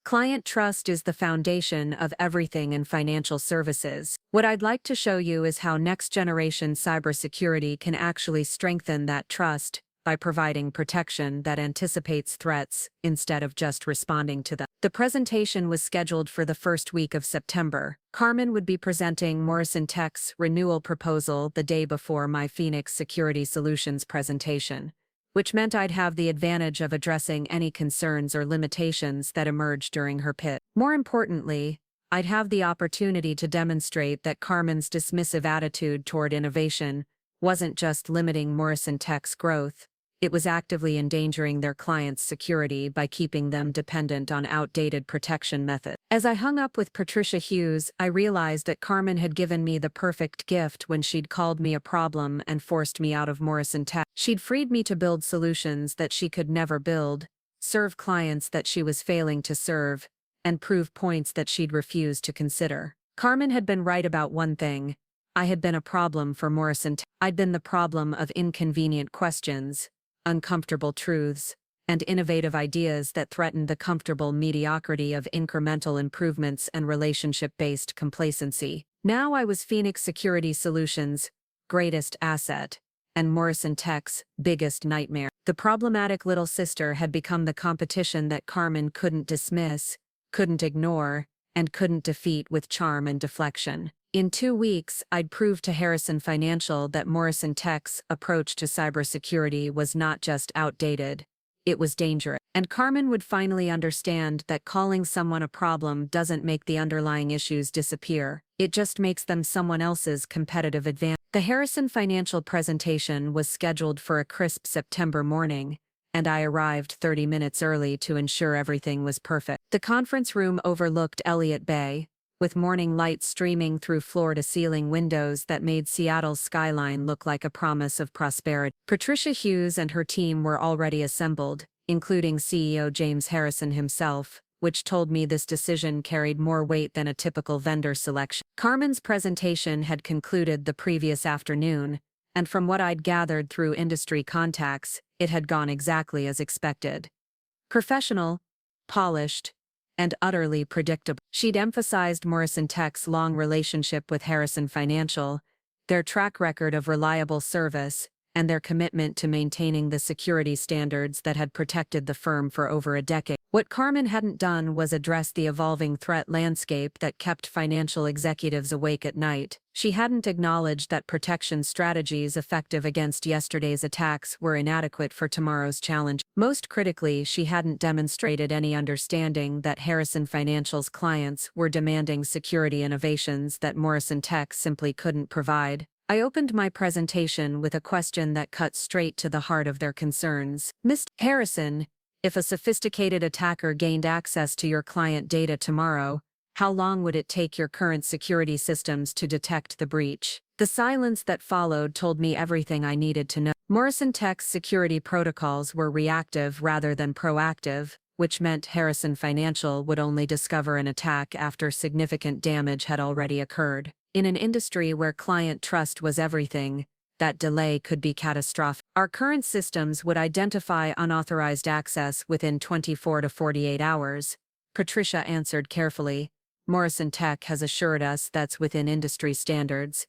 Client trust is the foundation of everything in financial services. What I'd like to show you is how next-generation cybersecurity can actually strengthen that trust by providing protection that anticipates threats instead of just responding to them. The presentation was scheduled for the first week of September. Carmen would be presenting Morrison Tech's renewal proposal the day before my Phoenix Security Solutions presentation, which meant I'd have the advantage of addressing any concerns or limitations that emerged during her pitch. More importantly, I'd have the opportunity to demonstrate that Carmen's dismissive attitude toward innovation wasn't just limiting Morrison Tech's growth, it was actively endangering their clients' security by keeping them dependent on outdated protection methods. As I hung up with Patricia Hughes, I realized that Carmen had given me the perfect gift when she'd called me a problem and forced me out of Morrison Tech. She'd freed me to build solutions that she could never build, serve clients that she was failing to serve, and prove points that she'd refused to consider. Carmen had been right about one thing. I had been a problem for Morrison Tech. I'd been the problem of inconvenient questions, uncomfortable truths, and innovative ideas that threatened the comfortable mediocrity of incremental improvements and relationship-based complacency. Now I was Phoenix Security Solutions' greatest asset, and Morrison Tech's biggest nightmare. The problematic little sister had become the competition that Carmen couldn't dismiss, couldn't ignore, and couldn't defeat with charm and deflection. In 2 weeks, I'd proved to Harrison Financial that Morrison Tech's approach to cybersecurity was not just outdated, it was dangerous. And Carmen would finally understand that calling someone a problem doesn't make the underlying issues disappear, it just makes them someone else's competitive advantage. The Harrison Financial presentation was scheduled for a crisp September morning, and I arrived 30 minutes early to ensure everything was perfect. The conference room overlooked Elliott Bay, with morning light streaming through floor-to-ceiling windows that made Seattle's skyline look like a promise of prosperity. Patricia Hughes and her team were already assembled, including CEO James Harrison himself, which told me this decision carried more weight than a typical vendor selection. Carmen's presentation had concluded the previous afternoon, and from what I'd gathered through industry contacts, it had gone exactly as expected. Professional, polished, and utterly predictable. She'd emphasized Morrison Tech's long relationship with Harrison Financial, their track record of reliable service, and their commitment to maintaining the security standards that had protected the firm for over a decade. What Carmen hadn't done was address the evolving threat landscape that kept financial executives awake at night. She hadn't acknowledged that protection strategies effective against yesterday's attacks were inadequate for tomorrow's challenge. Most critically, she hadn't demonstrated any understanding that Harrison Financial's clients were demanding security innovations that Morrison Tech simply couldn't provide. I opened my presentation with a question that cut straight to the heart of their concerns. Mr. Harrison, if a sophisticated attacker gained access to your client data tomorrow, how long would it take your current security systems to detect the breach? The silence that followed told me everything I needed to know. Morrison Tech's security protocols were reactive rather than proactive, which meant Harrison Financial would only discover an attack after significant damage had already occurred. In an industry where client trust was everything, that delay could be catastrophic. Our current systems would identify unauthorized access within 24 to 48 hours. Patricia answered carefully. Morrison Tech has assured us that's within industry standards.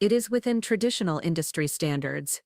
It is within traditional industry standards.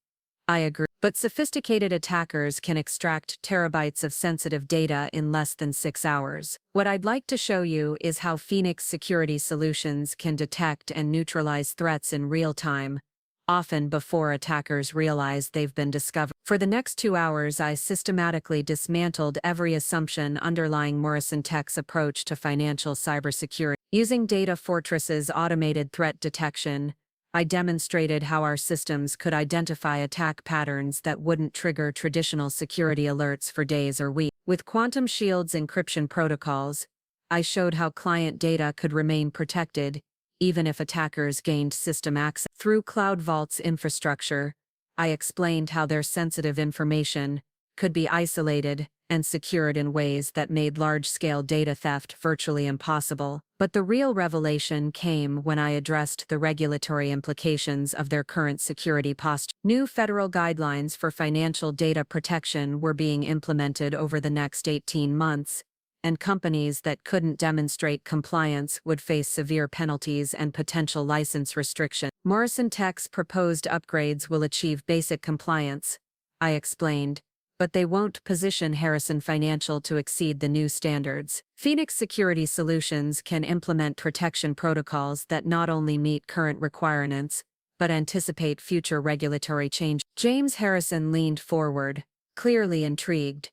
I agree. But sophisticated attackers can extract terabytes of sensitive data in less than 6 hours. What I'd like to show you is how Phoenix Security Solutions can detect and neutralize threats in real time, often before attackers realize they've been discovered. For the next 2 hours, I systematically dismantled every assumption underlying Morrison Tech's approach to financial cybersecurity. Using Data Fortress's automated threat detection, I demonstrated how our systems could identify attack patterns that wouldn't trigger traditional security alerts for days or weeks. With Quantum Shield's encryption protocols, I showed how client data could remain protected, even if attackers gained system access. Through Cloud Vault's infrastructure, I explained how their sensitive information could be isolated and secured in ways that made large-scale data theft virtually impossible. But the real revelation came when I addressed the regulatory implications of their current security posture. New federal guidelines for financial data protection were being implemented over the next 18 months, and companies that couldn't demonstrate compliance would face severe penalties and potential license restrictions. Morrison Tech's proposed upgrades will achieve basic compliance, I explained, but they won't position Harrison Financial to exceed the new standards. Phoenix Security Solutions can implement protection protocols that not only meet current requirements, but anticipate future regulatory change. James Harrison leaned forward, clearly intrigued.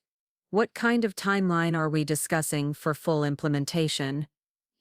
What kind of timeline are we discussing for full implementation?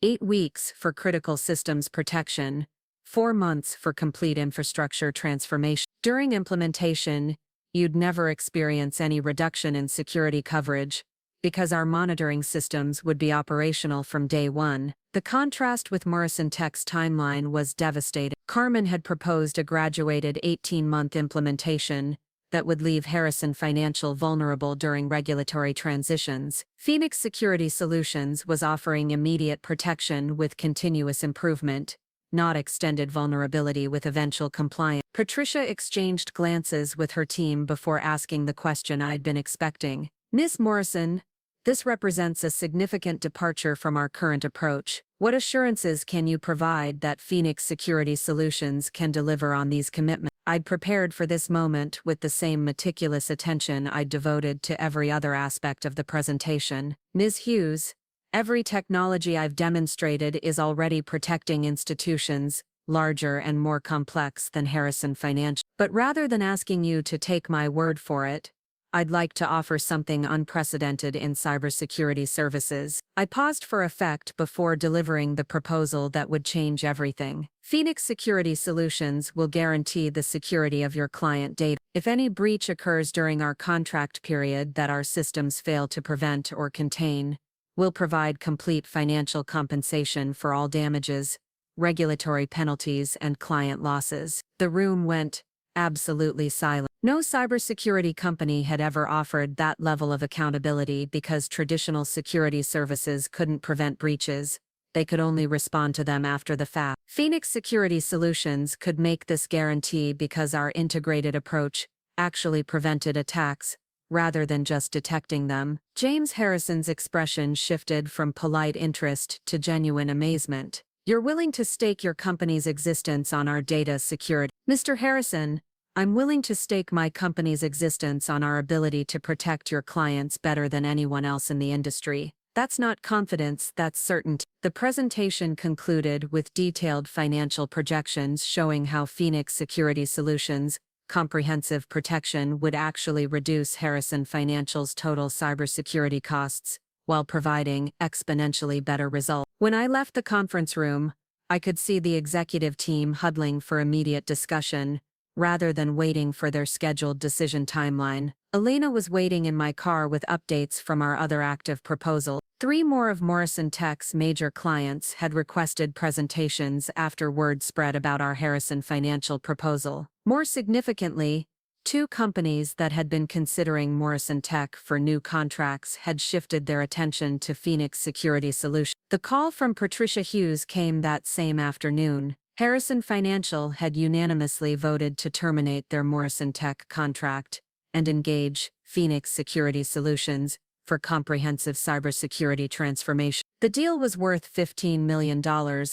8 weeks for critical systems protection, 4 months for complete infrastructure transformation. During implementation, you'd never experience any reduction in security coverage, because our monitoring systems would be operational from day one. The contrast with Morrison Tech's timeline was devastating. Carmen had proposed a graduated 18-month implementation that would leave Harrison Financial vulnerable during regulatory transitions. Phoenix Security Solutions was offering immediate protection with continuous improvement, not extended vulnerability with eventual compliance. Patricia exchanged glances with her team before asking the question I'd been expecting. Ms. Morrison, this represents a significant departure from our current approach. What assurances can you provide that Phoenix Security Solutions can deliver on these commitments? I'd prepared for this moment with the same meticulous attention I'd devoted to every other aspect of the presentation. Ms. Hughes, every technology I've demonstrated is already protecting institutions larger and more complex than Harrison Financial. But rather than asking you to take my word for it, I'd like to offer something unprecedented in cybersecurity services. I paused for effect before delivering the proposal that would change everything. Phoenix Security Solutions will guarantee the security of your client data. If any breach occurs during our contract period that our systems fail to prevent or contain, we'll provide complete financial compensation for all damages, regulatory penalties, and client losses. The room went absolutely silent. No cybersecurity company had ever offered that level of accountability because traditional security services couldn't prevent breaches. They could only respond to them after the fact. Phoenix Security Solutions could make this guarantee because our integrated approach actually prevented attacks, rather than just detecting them. James Harrison's expression shifted from polite interest to genuine amazement. You're willing to stake your company's existence on our data security. Mr. Harrison, I'm willing to stake my company's existence on our ability to protect your clients better than anyone else in the industry. That's not confidence, that's certainty. The presentation concluded with detailed financial projections showing how Phoenix Security Solutions' comprehensive protection would actually reduce Harrison Financial's total cybersecurity costs, while providing exponentially better results. When I left the conference room, I could see the executive team huddling for immediate discussion, rather than waiting for their scheduled decision timeline. Elena was waiting in my car with updates from our other active proposal. 3 more of Morrison Tech's major clients had requested presentations after word spread about our Harrison Financial proposal. More significantly, 2 companies that had been considering Morrison Tech for new contracts had shifted their attention to Phoenix Security Solutions. The call from Patricia Hughes came that same afternoon. Harrison Financial had unanimously voted to terminate their Morrison Tech contract and engage Phoenix Security Solutions for comprehensive cybersecurity transformation. The deal was worth $15 million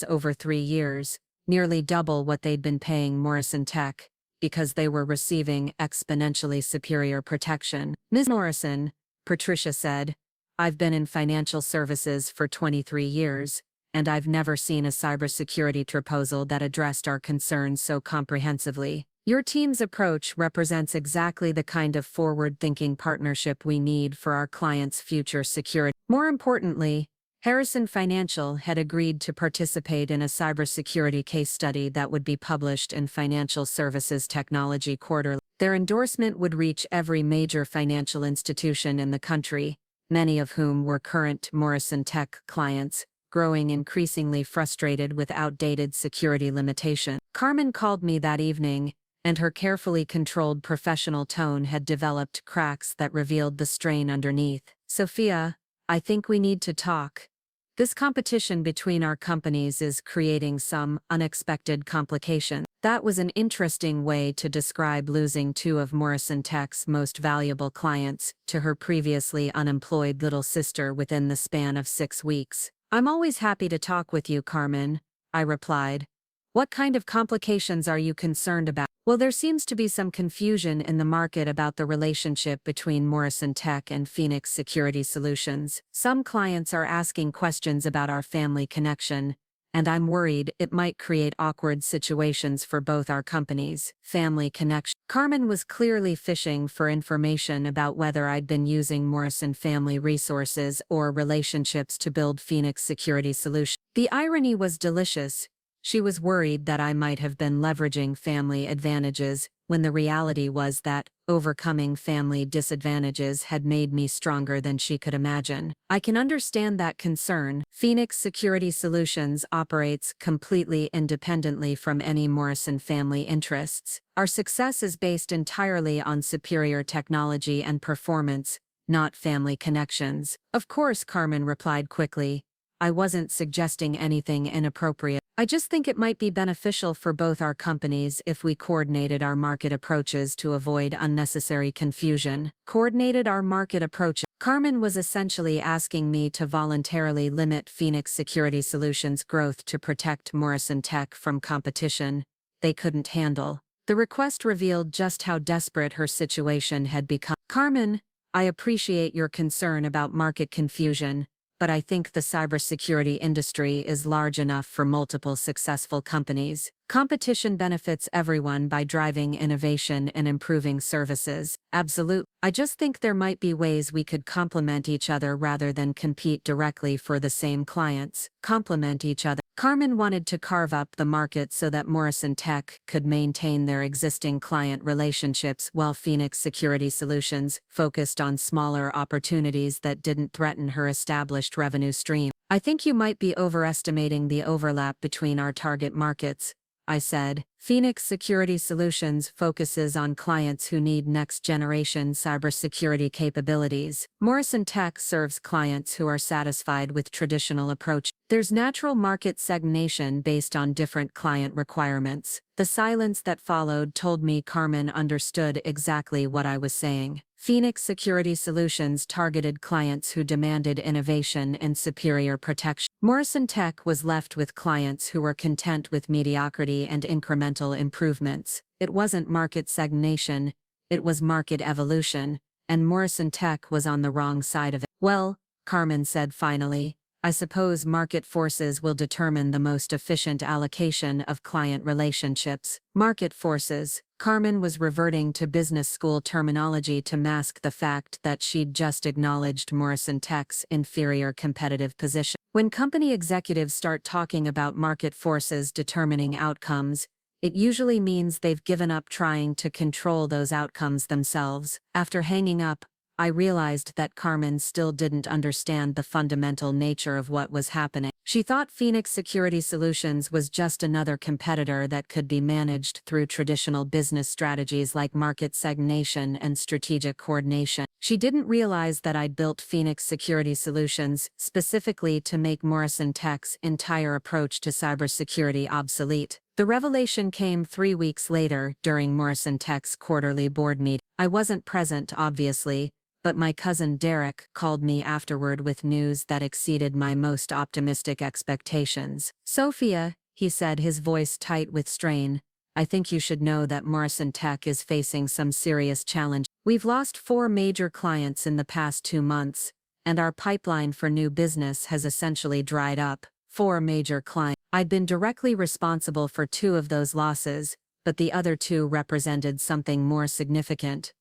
over 3 years, nearly double what they'd been paying Morrison Tech, because they were receiving exponentially superior protection. Ms. Morrison, Patricia said, I've been in financial services for 23 years, and I've never seen a cybersecurity proposal that addressed our concerns so comprehensively. Your team's approach represents exactly the kind of forward-thinking partnership we need for our clients' future security. More importantly, Harrison Financial had agreed to participate in a cybersecurity case study that would be published in Financial Services Technology Quarterly. Their endorsement would reach every major financial institution in the country, many of whom were current Morrison Tech clients, growing increasingly frustrated with outdated security limitations. Carmen called me that evening, and her carefully controlled professional tone had developed cracks that revealed the strain underneath. Sophia, I think we need to talk. This competition between our companies is creating some unexpected complications. That was an interesting way to describe losing 2 of Morrison Tech's most valuable clients to her previously unemployed little sister within the span of 6 weeks. I'm always happy to talk with you, Carmen, I replied. What kind of complications are you concerned about? Well, there seems to be some confusion in the market about the relationship between Morrison Tech and Phoenix Security Solutions. Some clients are asking questions about our family connection, and I'm worried it might create awkward situations for both our companies. Family connection. Carmen was clearly fishing for information about whether I'd been using Morrison family resources or relationships to build Phoenix Security Solutions. The irony was delicious. She was worried that I might have been leveraging family advantages, when the reality was that overcoming family disadvantages had made me stronger than she could imagine. I can understand that concern. Phoenix Security Solutions operates completely independently from any Morrison family interests. Our success is based entirely on superior technology and performance, not family connections. Of course, Carmen replied quickly. I wasn't suggesting anything inappropriate. I just think it might be beneficial for both our companies if we coordinated our market approaches to avoid unnecessary confusion. Coordinated our market approaches. Carmen was essentially asking me to voluntarily limit Phoenix Security Solutions' growth to protect Morrison Tech from competition they couldn't handle. The request revealed just how desperate her situation had become. Carmen, I appreciate your concern about market confusion, but I think the cybersecurity industry is large enough for multiple successful companies. Competition benefits everyone by driving innovation and improving services. Absolute. I just think there might be ways we could complement each other rather than compete directly for the same clients. Complement each other. Carmen wanted to carve up the market so that Morrison Tech could maintain their existing client relationships while Phoenix Security Solutions focused on smaller opportunities that didn't threaten her established revenue stream. I think you might be overestimating the overlap between our target markets, I said. Phoenix Security Solutions focuses on clients who need next-generation cybersecurity capabilities. Morrison Tech serves clients who are satisfied with traditional approach. There's natural market segmentation based on different client requirements. The silence that followed told me Carmen understood exactly what I was saying. Phoenix Security Solutions targeted clients who demanded innovation and superior protection. Morrison Tech was left with clients who were content with mediocrity and incremental improvements. It wasn't market stagnation, it was market evolution, and Morrison Tech was on the wrong side of it. Well, Carmen said finally, I suppose market forces will determine the most efficient allocation of client relationships. Market forces. Carmen was reverting to business school terminology to mask the fact that she'd just acknowledged Morrison Tech's inferior competitive position. When company executives start talking about market forces determining outcomes, it usually means they've given up trying to control those outcomes themselves. After hanging up, I realized that Carmen still didn't understand the fundamental nature of what was happening. She thought Phoenix Security Solutions was just another competitor that could be managed through traditional business strategies like market segmentation and strategic coordination. She didn't realize that I'd built Phoenix Security Solutions specifically to make Morrison Tech's entire approach to cybersecurity obsolete. The revelation came 3 weeks later during Morrison Tech's quarterly board meeting. I wasn't present, obviously, but my cousin Derek called me afterward with news that exceeded my most optimistic expectations. Sophia, he said, his voice tight with strain, I think you should know that Morrison Tech is facing some serious challenge. We've lost 4 major clients in the past 2 months, and our pipeline for new business has essentially dried up. 4 major clients. I'd been directly responsible for 2 of those losses, but the other 2 represented something more significant.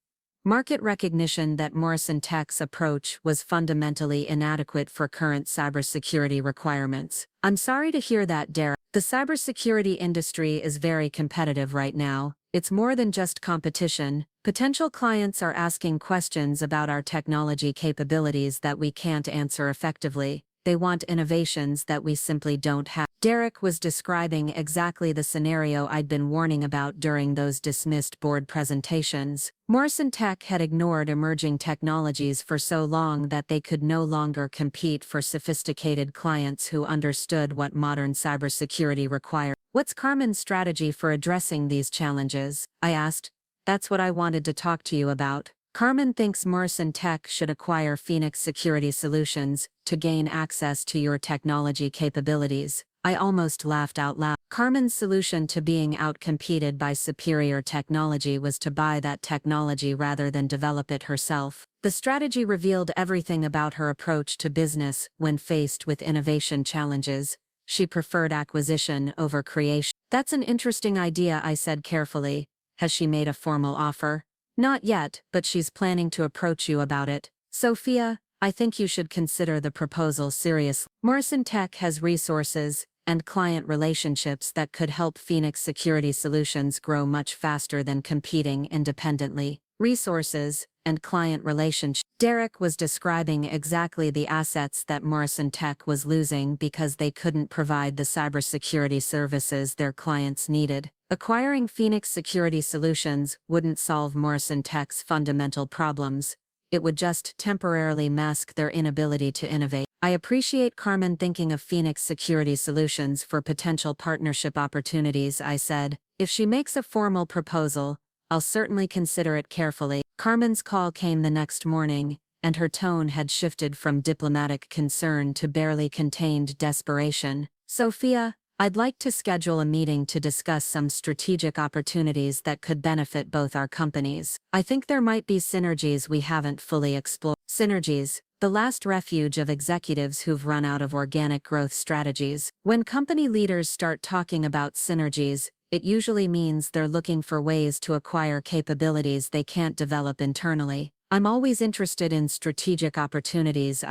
Market recognition that Morrison Tech's approach was fundamentally inadequate for current cybersecurity requirements. I'm sorry to hear that, Derek. The cybersecurity industry is very competitive right now. It's more than just competition. Potential clients are asking questions about our technology capabilities that we can't answer effectively. They want innovations that we simply don't have. Derek was describing exactly the scenario I'd been warning about during those dismissed board presentations. Morrison Tech had ignored emerging technologies for so long that they could no longer compete for sophisticated clients who understood what modern cybersecurity required. What's Carmen's strategy for addressing these challenges? I asked. That's what I wanted to talk to you about. Carmen thinks Morrison Tech should acquire Phoenix Security Solutions to gain access to your technology capabilities. I almost laughed out loud. Carmen's solution to being outcompeted by superior technology was to buy that technology rather than develop it herself. The strategy revealed everything about her approach to business when faced with innovation challenges. She preferred acquisition over creation. That's an interesting idea, I said carefully. Has she made a formal offer? Not yet, but she's planning to approach you about it. Sophia, I think you should consider the proposal seriously. Morrison Tech has resources and client relationships that could help Phoenix Security Solutions grow much faster than competing independently. Resources and client relationships. Derek was describing exactly the assets that Morrison Tech was losing because they couldn't provide the cybersecurity services their clients needed. Acquiring Phoenix Security Solutions wouldn't solve Morrison Tech's fundamental problems. It would just temporarily mask their inability to innovate. I appreciate Carmen thinking of Phoenix Security Solutions for potential partnership opportunities, I said. If she makes a formal proposal, I'll certainly consider it carefully. Carmen's call came the next morning, and her tone had shifted from diplomatic concern to barely contained desperation. Sophia, I'd like to schedule a meeting to discuss some strategic opportunities that could benefit both our companies. I think there might be synergies we haven't fully explored. Synergies, the last refuge of executives who've run out of organic growth strategies. When company leaders start talking about synergies, it usually means they're looking for ways to acquire capabilities they can't develop internally. I'm always interested in strategic opportunities.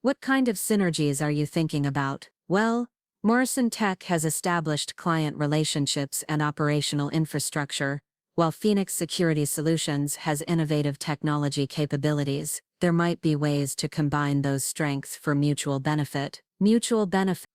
What kind of synergies are you thinking about? Well, Morrison Tech has established client relationships and operational infrastructure, while Phoenix Security Solutions has innovative technology capabilities. There might be ways to combine those strengths for mutual benefit.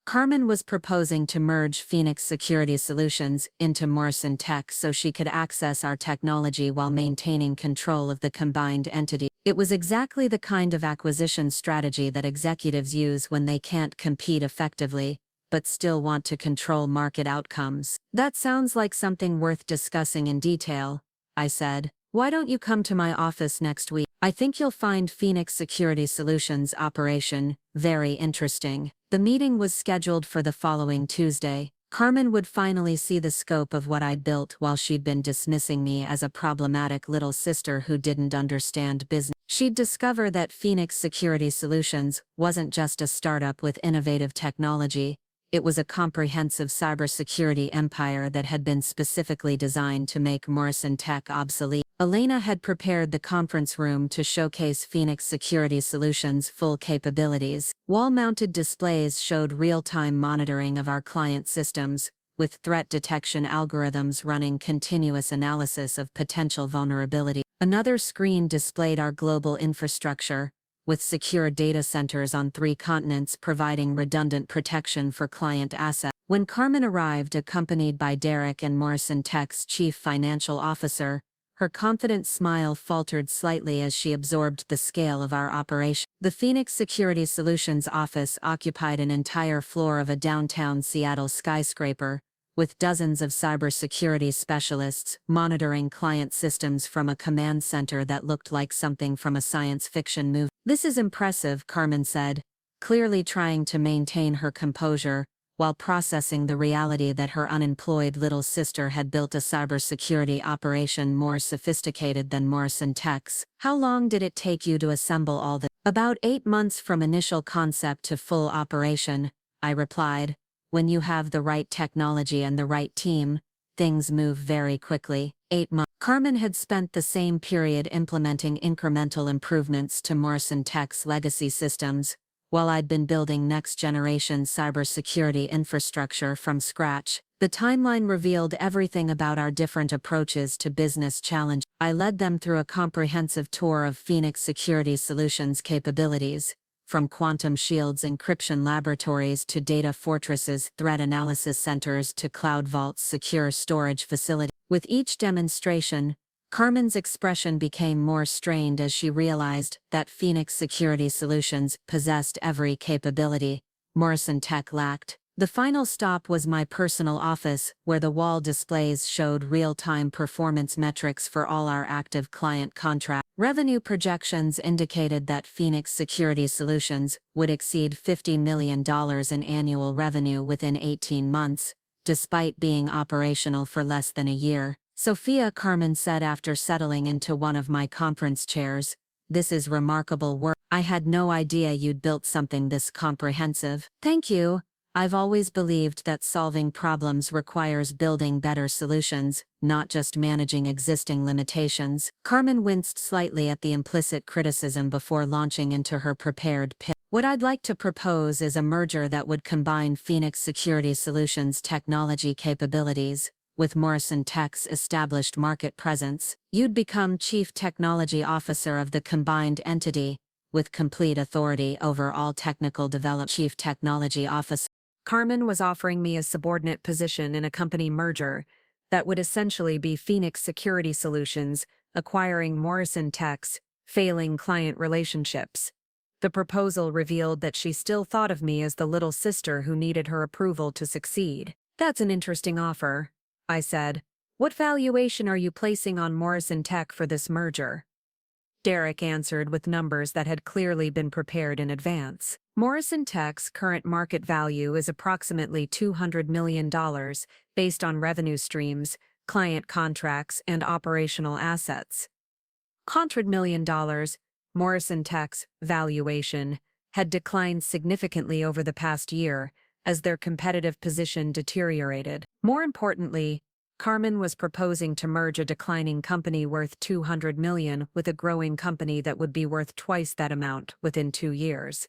Carmen was proposing to merge Phoenix Security Solutions into Morrison Tech so she could access our technology while maintaining control of the combined entity. It was exactly the kind of acquisition strategy that executives use when they can't compete effectively, but still want to control market outcomes. That sounds like something worth discussing in detail, I said. Why don't you come to my office next week? I think you'll find Phoenix Security Solutions operation very interesting. The meeting was scheduled for the following Tuesday. Carmen would finally see the scope of what I'd built while she'd been dismissing me as a problematic little sister who didn't understand business. She'd discover that Phoenix Security Solutions wasn't just a startup with innovative technology. It was a comprehensive cybersecurity empire that had been specifically designed to make Morrison Tech obsolete. Elena had prepared the conference room to showcase Phoenix Security Solutions' full capabilities. Wall-mounted displays showed real-time monitoring of our client systems, with threat detection algorithms running continuous analysis of potential vulnerability. Another screen displayed our global infrastructure, with secure data centers on 3 continents providing redundant protection for client assets. When Carmen arrived accompanied by Derek and Morrison Tech's chief financial officer, her confident smile faltered slightly as she absorbed the scale of our operation. The Phoenix Security Solutions office occupied an entire floor of a downtown Seattle skyscraper, with dozens of cybersecurity specialists monitoring client systems from a command center that looked like something from a science fiction movie. This is impressive, Carmen said, clearly trying to maintain her composure, while processing the reality that her unemployed little sister had built a cybersecurity operation more sophisticated than Morrison Tech's. How long did it take you to assemble all this? About 8 months from initial concept to full operation, I replied. When you have the right technology and the right team, things move very quickly. 8 months. Carmen had spent the same period implementing incremental improvements to Morrison Tech's legacy systems, while I'd been building next-generation cybersecurity infrastructure from scratch. The timeline revealed everything about our different approaches to business challenge. I led them through a comprehensive tour of Phoenix Security Solutions capabilities, from quantum shields encryption laboratories to data fortresses, threat analysis centers to Cloud Vault's secure storage facility. With each demonstration, Carmen's expression became more strained as she realized that Phoenix Security Solutions possessed every capability Morrison Tech lacked. The final stop was my personal office, where the wall displays showed real-time performance metrics for all our active client contracts. Revenue projections indicated that Phoenix Security Solutions would exceed $50 million in annual revenue within 18 months, despite being operational for less than a year. Sophia, Carmen said after settling into one of my conference chairs, "This is remarkable work. I had no idea you'd built something this comprehensive." Thank you. I've always believed that solving problems requires building better solutions, not just managing existing limitations. Carmen winced slightly at the implicit criticism before launching into her prepared pitch. What I'd like to propose is a merger that would combine Phoenix Security Solutions technology capabilities with Morrison Tech's established market presence. You'd become Chief Technology Officer of the combined entity, with complete authority over all technical development. Chief Technology Officer. Carmen was offering me a subordinate position in a company merger that would essentially be Phoenix Security Solutions acquiring Morrison Tech's failing client relationships. The proposal revealed that she still thought of me as the little sister who needed her approval to succeed. That's an interesting offer, I said. What valuation are you placing on Morrison Tech for this merger? Derek answered with numbers that had clearly been prepared in advance. Morrison Tech's current market value is approximately $200 million based on revenue streams, client contracts, and operational assets. $100 million, Morrison Tech's valuation had declined significantly over the past year as their competitive position deteriorated. More importantly, Carmen was proposing to merge a declining company worth $200 million with a growing company that would be worth twice that amount within 2 years.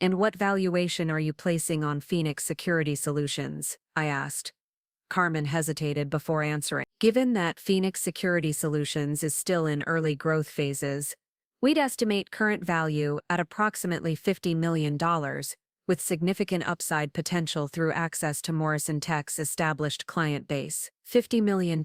"And what valuation are you placing on Phoenix Security Solutions?" I asked. Carmen hesitated before answering. "Given that Phoenix Security Solutions is still in early growth phases, we'd estimate current value at approximately $50 million, with significant upside potential through access to Morrison Tech's established client base." $50 million.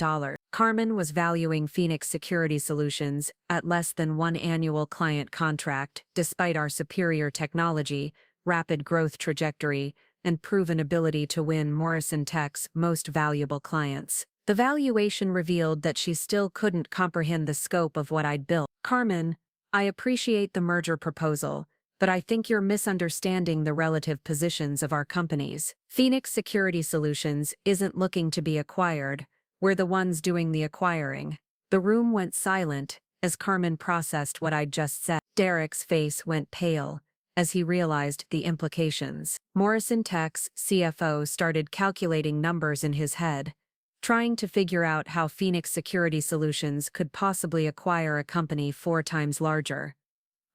Carmen was valuing Phoenix Security Solutions at less than one annual client contract, despite our superior technology, rapid growth trajectory, and proven ability to win Morrison Tech's most valuable clients. The valuation revealed that she still couldn't comprehend the scope of what I'd built. "Carmen, I appreciate the merger proposal, but I think you're misunderstanding the relative positions of our companies. Phoenix Security Solutions isn't looking to be acquired. We're the ones doing the acquiring." The room went silent as Carmen processed what I'd just said. Derek's face went pale as he realized the implications. Morrison Tech's CFO started calculating numbers in his head, trying to figure out how Phoenix Security Solutions could possibly acquire a company 4 times larger.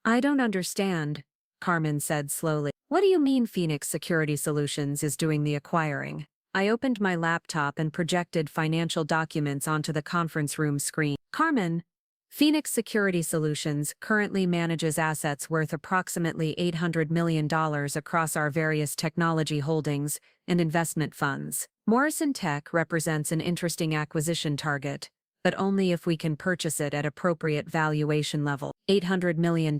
"I don't understand," Carmen said slowly. "What do you mean Phoenix Security Solutions is doing the acquiring?" I opened my laptop and projected financial documents onto the conference room screen. "Carmen, Phoenix Security Solutions currently manages assets worth approximately $800 million across our various technology holdings and investment funds. Morrison Tech represents an interesting acquisition target, but only if we can purchase it at appropriate valuation level. $800 million.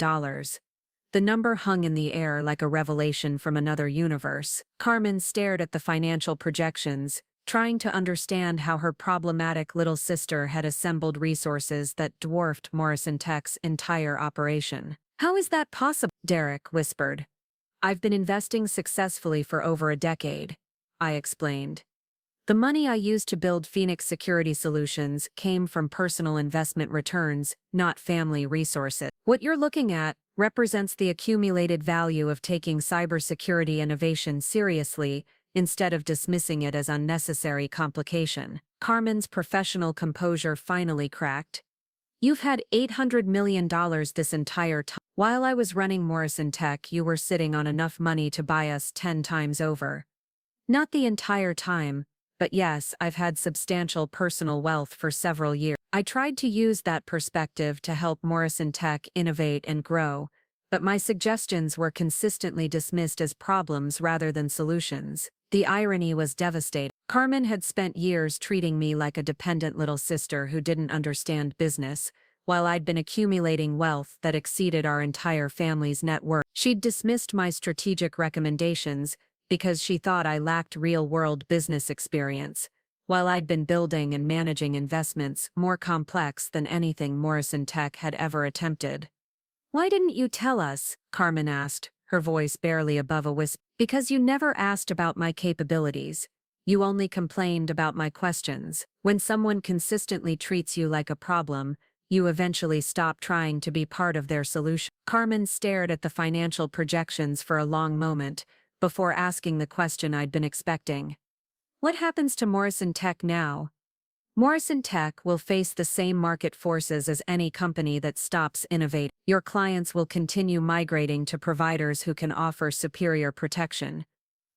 The number hung in the air like a revelation from another universe. Carmen stared at the financial projections, trying to understand how her problematic little sister had assembled resources that dwarfed Morrison Tech's entire operation. "How is that possible?" Derek whispered. "I've been investing successfully for over a decade," I explained. "The money I used to build Phoenix Security Solutions came from personal investment returns, not family resources. What you're looking at represents the accumulated value of taking cybersecurity innovation seriously instead of dismissing it as unnecessary complication." Carmen's professional composure finally cracked. "You've had $800 million this entire time. While I was running Morrison Tech, you were sitting on enough money to buy us 10 times over." "Not the entire time, but yes, I've had substantial personal wealth for several years." I tried to use that perspective to help Morrison Tech innovate and grow, but my suggestions were consistently dismissed as problems rather than solutions. The irony was devastating. Carmen had spent years treating me like a dependent little sister who didn't understand business, while I'd been accumulating wealth that exceeded our entire family's net worth. She'd dismissed my strategic recommendations because she thought I lacked real-world business experience, while I'd been building and managing investments more complex than anything Morrison Tech had ever attempted. "Why didn't you tell us?" Carmen asked, her voice barely above a whisper. "Because you never asked about my capabilities. You only complained about my questions. When someone consistently treats you like a problem, you eventually stop trying to be part of their solution." Carmen stared at the financial projections for a long moment before asking the question I'd been expecting. "What happens to Morrison Tech now?" "Morrison Tech will face the same market forces as any company that stops innovating. Your clients will continue migrating to providers who can offer superior protection.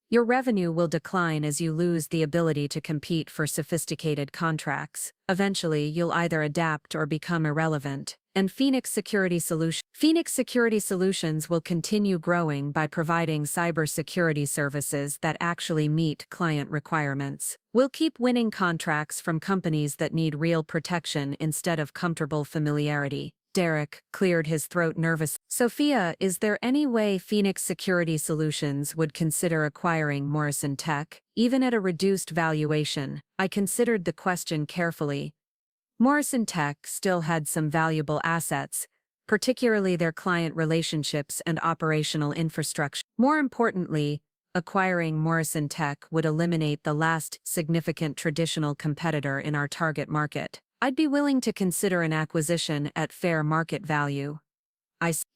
Your revenue will decline as you lose the ability to compete for sophisticated contracts. Eventually, you'll either adapt or become irrelevant. And Phoenix Security Solutions will continue growing by providing cybersecurity services that actually meet client requirements. We'll keep winning contracts from companies that need real protection instead of comfortable familiarity." Derek cleared his throat nervously. "Sophia, is there any way Phoenix Security Solutions would consider acquiring Morrison Tech, even at a reduced valuation?" I considered the question carefully. Morrison Tech still had some valuable assets, particularly their client relationships and operational infrastructure. More importantly, acquiring Morrison Tech would eliminate the last significant traditional competitor in our target market. I'd be willing to consider an acquisition at fair market value.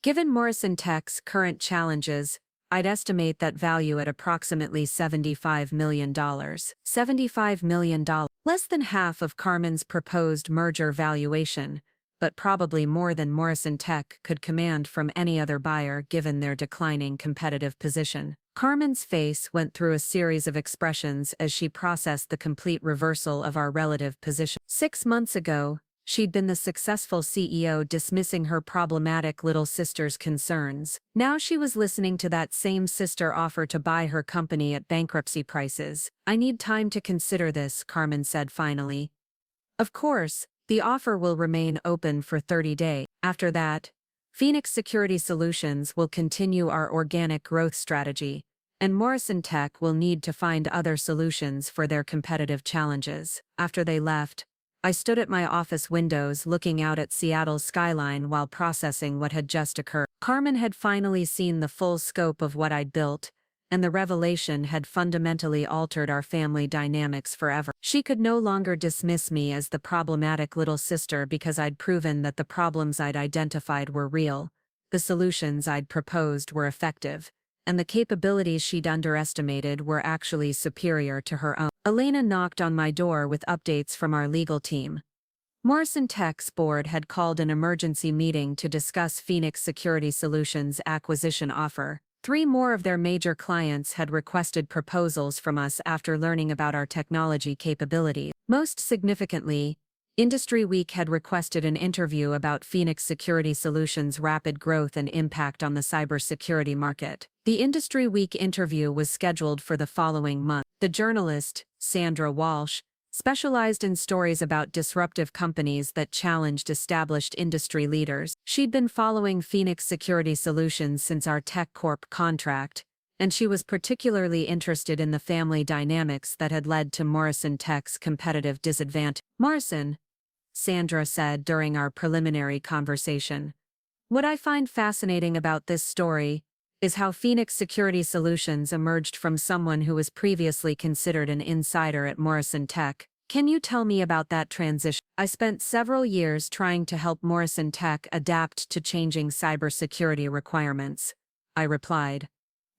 Given Morrison Tech's current challenges, I'd estimate that value at approximately $75 million. $75 million, less than half of Carmen's proposed merger valuation, but probably more than Morrison Tech could command from any other buyer given their declining competitive position. Carmen's face went through a series of expressions as she processed the complete reversal of our relative position. 6 months ago, she'd been the successful CEO dismissing her problematic little sister's concerns. Now she was listening to that same sister offer to buy her company at bankruptcy prices. "I need time to consider this," Carmen said finally. "Of course, the offer will remain open for 30 days. After that, Phoenix Security Solutions will continue our organic growth strategy, and Morrison Tech will need to find other solutions for their competitive challenges." After they left, I stood at my office windows looking out at Seattle's skyline while processing what had just occurred. Carmen had finally seen the full scope of what I'd built, and the revelation had fundamentally altered our family dynamics forever. She could no longer dismiss me as the problematic little sister because I'd proven that the problems I'd identified were real, the solutions I'd proposed were effective, and the capabilities she'd underestimated were actually superior to her own. Elena knocked on my door with updates from our legal team. Morrison Tech's board had called an emergency meeting to discuss Phoenix Security Solutions' acquisition offer. 3 more of their major clients had requested proposals from us after learning about our technology capabilities. Most significantly, Industry Week had requested an interview about Phoenix Security Solutions' rapid growth and impact on the cybersecurity market. The Industry Week interview was scheduled for the following month. The journalist, Sandra Walsh, specialized in stories about disruptive companies that challenged established industry leaders. She'd been following Phoenix Security Solutions since our TechCorp contract, and she was particularly interested in the family dynamics that had led to Morrison Tech's competitive disadvantage. "Morrison," Sandra said during our preliminary conversation, "what I find fascinating about this story is how Phoenix Security Solutions emerged from someone who was previously considered an insider at Morrison Tech. Can you tell me about that transition?" "I spent several years trying to help Morrison Tech adapt to changing cybersecurity requirements," I replied.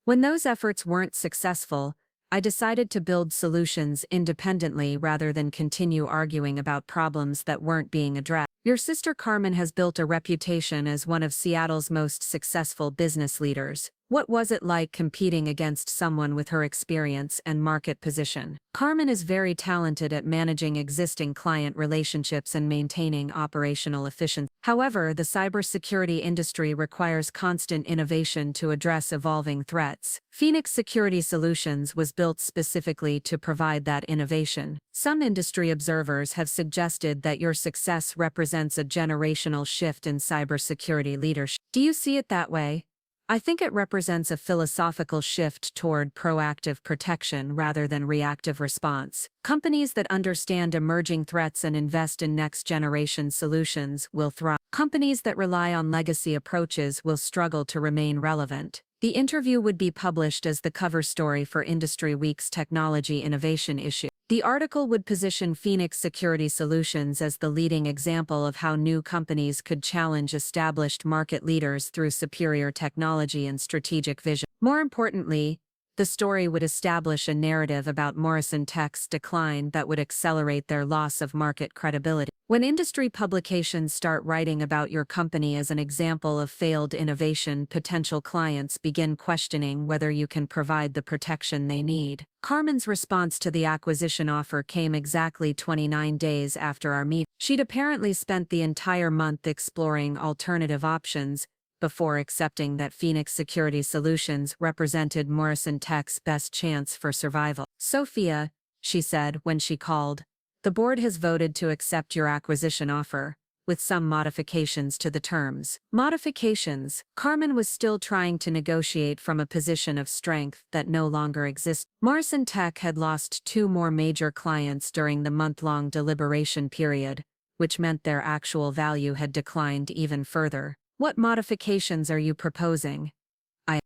"When those efforts weren't successful, I decided to build solutions independently rather than continue arguing about problems that weren't being addressed. Your sister Carmen has built a reputation as one of Seattle's most successful business leaders. What was it like competing against someone with her experience and market position?" "Carmen is very talented at managing existing client relationships and maintaining operational efficiency. However, the cybersecurity industry requires constant innovation to address evolving threats. Phoenix Security Solutions was built specifically to provide that innovation. Some industry observers have suggested that your success represents a generational shift in cybersecurity leadership. Do you see it that way?" "I think it represents a philosophical shift toward proactive protection rather than reactive response. Companies that understand emerging threats and invest in next-generation solutions will thrive. Companies that rely on legacy approaches will struggle to remain relevant." The interview would be published as the cover story for Industry Week's technology innovation issue. The article would position Phoenix Security Solutions as the leading example of how new companies could challenge established market leaders through superior technology and strategic vision. More importantly, the story would establish a narrative about Morrison Tech's decline that would accelerate their loss of market credibility. When industry publications start writing about your company as an example of failed innovation, potential clients begin questioning whether you can provide the protection they need. Carmen's response to the acquisition offer came exactly 29 days after our meeting. She'd apparently spent the entire month exploring alternative options before accepting that Phoenix Security Solutions represented Morrison Tech's best chance for survival. "Sophia," she said when she called, "the board has voted to accept your acquisition offer, with some modifications to the terms." Modifications? Carmen was still trying to negotiate from a position of strength that no longer existed. Morrison Tech had lost 2 more major clients during the month-long deliberation period, which meant their actual value had declined even further. What modifications are you proposing?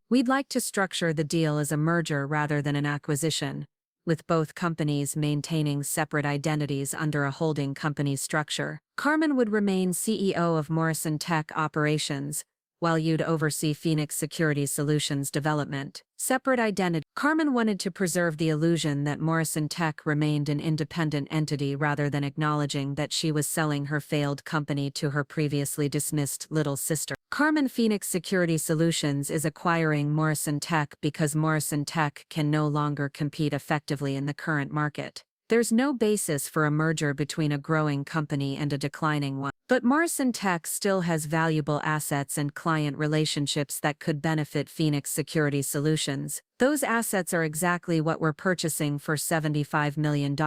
We'd like to structure the deal as a merger rather than an acquisition, with both companies maintaining separate identities under a holding company structure. Carmen would remain CEO of Morrison Tech Operations, while you'd oversee Phoenix Security Solutions development. Separate identity. Carmen wanted to preserve the illusion that Morrison Tech remained an independent entity rather than acknowledging that she was selling her failed company to her previously dismissed little sister. Carmen Phoenix Security Solutions is acquiring Morrison Tech because Morrison Tech can no longer compete effectively in the current market. There's no basis for a merger between a growing company and a declining one. But Morrison Tech still has valuable assets and client relationships that could benefit Phoenix Security Solutions. Those assets are exactly what we're purchasing for $75 million.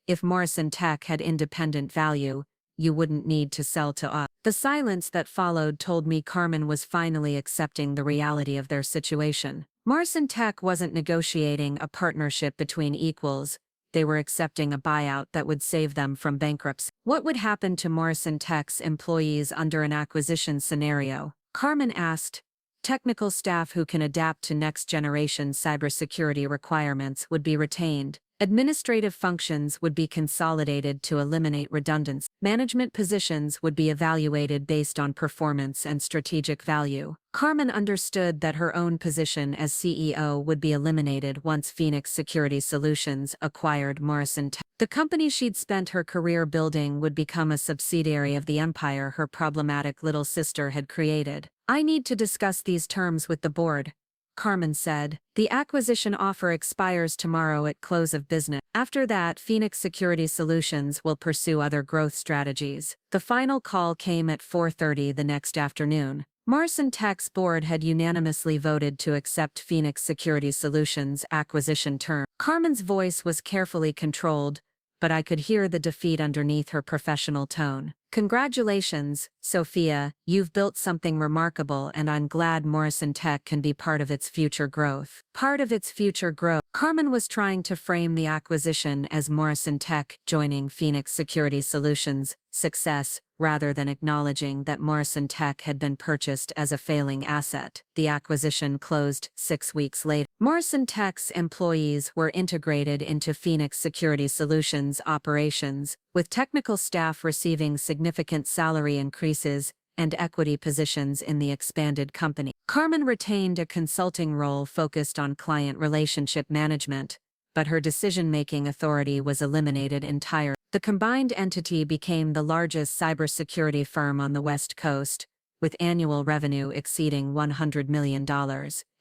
If Morrison Tech had independent value, you wouldn't need to sell to us. The silence that followed told me Carmen was finally accepting the reality of their situation. Morrison Tech wasn't negotiating a partnership between equals. They were accepting a buyout that would save them from bankruptcy. What would happen to Morrison Tech's employees under an acquisition scenario? Carmen asked. Technical staff who can adapt to next-generation cybersecurity requirements would be retained. Administrative functions would be consolidated to eliminate redundancy. Management positions would be evaluated based on performance and strategic value. Carmen understood that her own position as CEO would be eliminated once Phoenix Security Solutions acquired Morrison Tech. The company she'd spent her career building would become a subsidiary of the empire her problematic little sister had created. I need to discuss these terms with the board, Carmen said. The acquisition offer expires tomorrow at close of business. After that, Phoenix Security Solutions will pursue other growth strategies. The final call came at 4:30 the next afternoon. Morrison Tech's board had unanimously voted to accept Phoenix Security Solutions' acquisition term. Carmen's voice was carefully controlled, but I could hear the defeat underneath her professional tone. Congratulations, Sophia, you've built something remarkable and I'm glad Morrison Tech can be part of its future growth. Part of its future growth. Carmen was trying to frame the acquisition as Morrison Tech joining Phoenix Security Solutions' success, rather than acknowledging that Morrison Tech had been purchased as a failing asset. The acquisition closed 6 weeks later. Morrison Tech's employees were integrated into Phoenix Security Solutions operations, with technical staff receiving significant salary increases and equity positions in the expanded company. Carmen retained a consulting role focused on client relationship management, but her decision-making authority was eliminated entirely. The combined entity became the largest cybersecurity firm on the West Coast, with annual revenue exceeding $100 million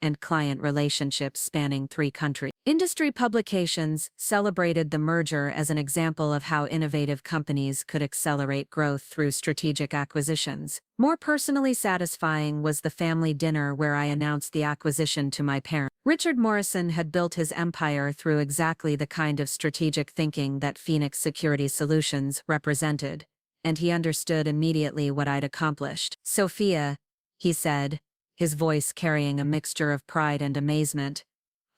and client relationships spanning 3 countries. Industry publications celebrated the merger as an example of how innovative companies could accelerate growth through strategic acquisitions. More personally satisfying was the family dinner where I announced the acquisition to my parents. Richard Morrison had built his empire through exactly the kind of strategic thinking that Phoenix Security Solutions represented, and he understood immediately what I'd accomplished. Sophia, he said, his voice carrying a mixture of pride and amazement,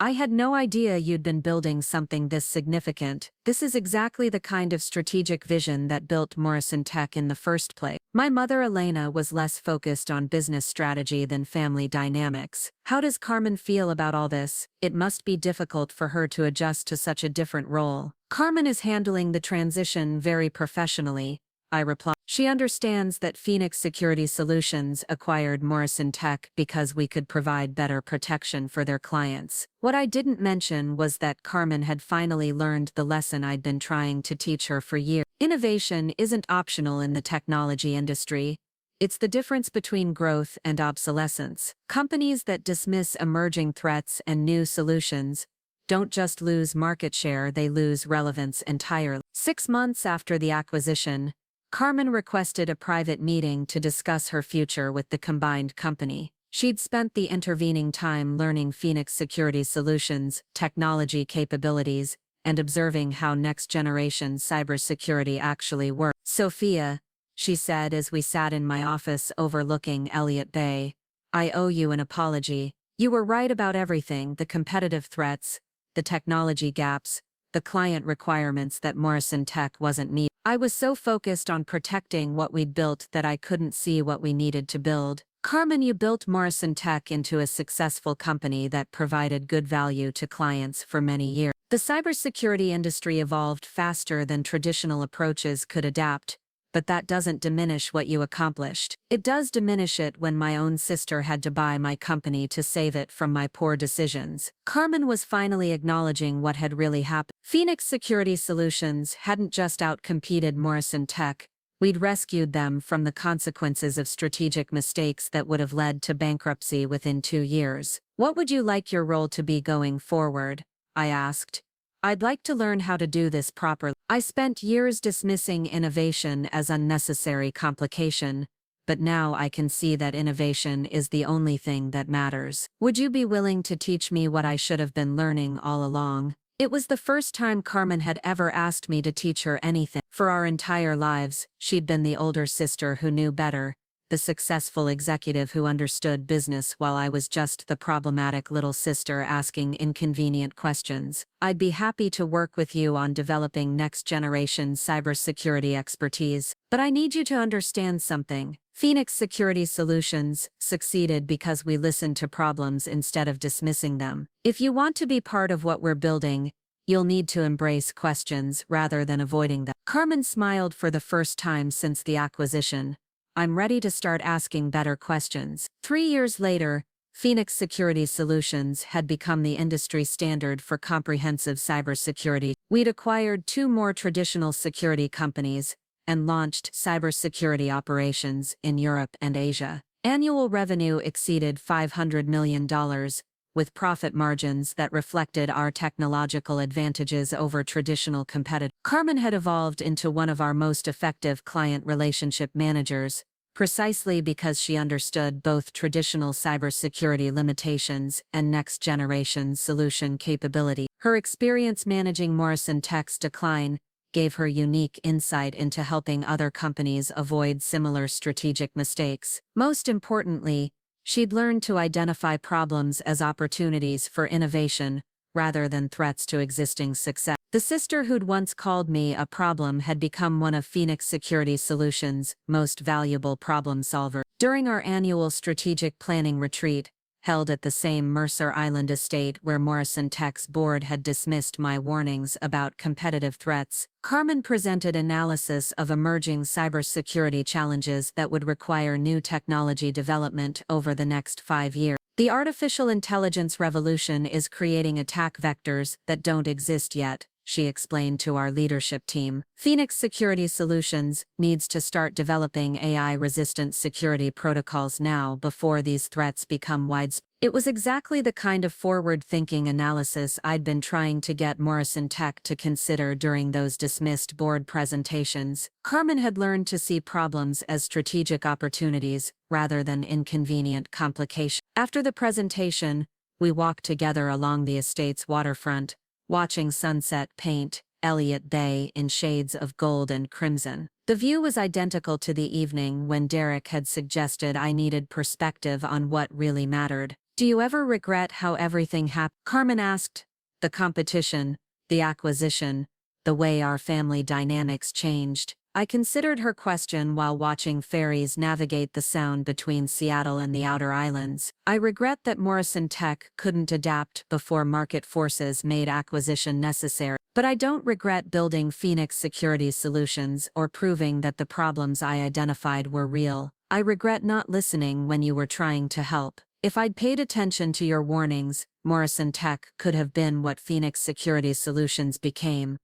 I had no idea you'd been building something this significant. This is exactly the kind of strategic vision that built Morrison Tech in the first place. My mother Elena was less focused on business strategy than family dynamics. How does Carmen feel about all this? It must be difficult for her to adjust to such a different role. Carmen is handling the transition very professionally, I replied. She understands that Phoenix Security Solutions acquired Morrison Tech because we could provide better protection for their clients. What I didn't mention was that Carmen had finally learned the lesson I'd been trying to teach her for years. Innovation isn't optional in the technology industry. It's the difference between growth and obsolescence. Companies that dismiss emerging threats and new solutions don't just lose market share, they lose relevance entirely. 6 months after the acquisition, Carmen requested a private meeting to discuss her future with the combined company. She'd spent the intervening time learning Phoenix Security Solutions' technology capabilities and observing how next-generation cybersecurity actually works. Sophia, she said as we sat in my office overlooking Elliott Bay, I owe you an apology. You were right about everything: the competitive threats, the technology gaps, the client requirements that Morrison Tech wasn't meeting. I was so focused on protecting what we'd built that I couldn't see what we needed to build. Carmen, you built Morrison Tech into a successful company that provided good value to clients for many years. The cybersecurity industry evolved faster than traditional approaches could adapt, but that doesn't diminish what you accomplished. It does diminish it when my own sister had to buy my company to save it from my poor decisions. Carmen was finally acknowledging what had really happened. Phoenix Security Solutions hadn't just outcompeted Morrison Tech, we'd rescued them from the consequences of strategic mistakes that would have led to bankruptcy within 2 years. What would you like your role to be going forward? I asked. I'd like to learn how to do this properly. I spent years dismissing innovation as unnecessary complication, but now I can see that innovation is the only thing that matters. Would you be willing to teach me what I should have been learning all along? It was the first time Carmen had ever asked me to teach her anything. For our entire lives, she'd been the older sister who knew better, the successful executive who understood business while I was just the problematic little sister asking inconvenient questions. I'd be happy to work with you on developing next-generation cybersecurity expertise, but I need you to understand something. Phoenix Security Solutions succeeded because we listened to problems instead of dismissing them. If you want to be part of what we're building, you'll need to embrace questions rather than avoiding them. Carmen smiled for the first time since the acquisition. I'm ready to start asking better questions. 3 years later, Phoenix Security Solutions had become the industry standard for comprehensive cybersecurity. We'd acquired 2 more traditional security companies and launched cybersecurity operations in Europe and Asia. Annual revenue exceeded $500 million, with profit margins that reflected our technological advantages over traditional competitors. Carmen had evolved into one of our most effective client relationship managers, precisely because she understood both traditional cybersecurity limitations and next-generation solution capability. Her experience managing Morrison Tech's decline gave her unique insight into helping other companies avoid similar strategic mistakes. Most importantly, she'd learned to identify problems as opportunities for innovation, rather than threats to existing success. The sister who'd once called me a problem had become one of Phoenix Security Solutions' most valuable problem solvers. During our annual strategic planning retreat, held at the same Mercer Island estate where Morrison Tech's board had dismissed my warnings about competitive threats, Carmen presented analysis of emerging cybersecurity challenges that would require new technology development over the next 5 years. The artificial intelligence revolution is creating attack vectors that don't exist yet, she explained to our leadership team. Phoenix Security Solutions needs to start developing AI-resistant security protocols now before these threats become widespread. It was exactly the kind of forward-thinking analysis I'd been trying to get Morrison Tech to consider during those dismissed board presentations. Carmen had learned to see problems as strategic opportunities rather than inconvenient complications. After the presentation, we walked together along the estate's waterfront, watching sunset paint Elliott Bay in shades of gold and crimson. The view was identical to the evening when Derek had suggested I needed perspective on what really mattered. Do you ever regret how everything happened? Carmen asked. The competition, the acquisition, the way our family dynamics changed. I considered her question while watching ferries navigate the Sound between Seattle and the Outer Islands. I regret that Morrison Tech couldn't adapt before market forces made acquisition necessary. But I don't regret building Phoenix Security Solutions or proving that the problems I identified were real. I regret not listening when you were trying to help. If I'd paid attention to your warnings, Morrison Tech could have been what Phoenix Security Solutions became,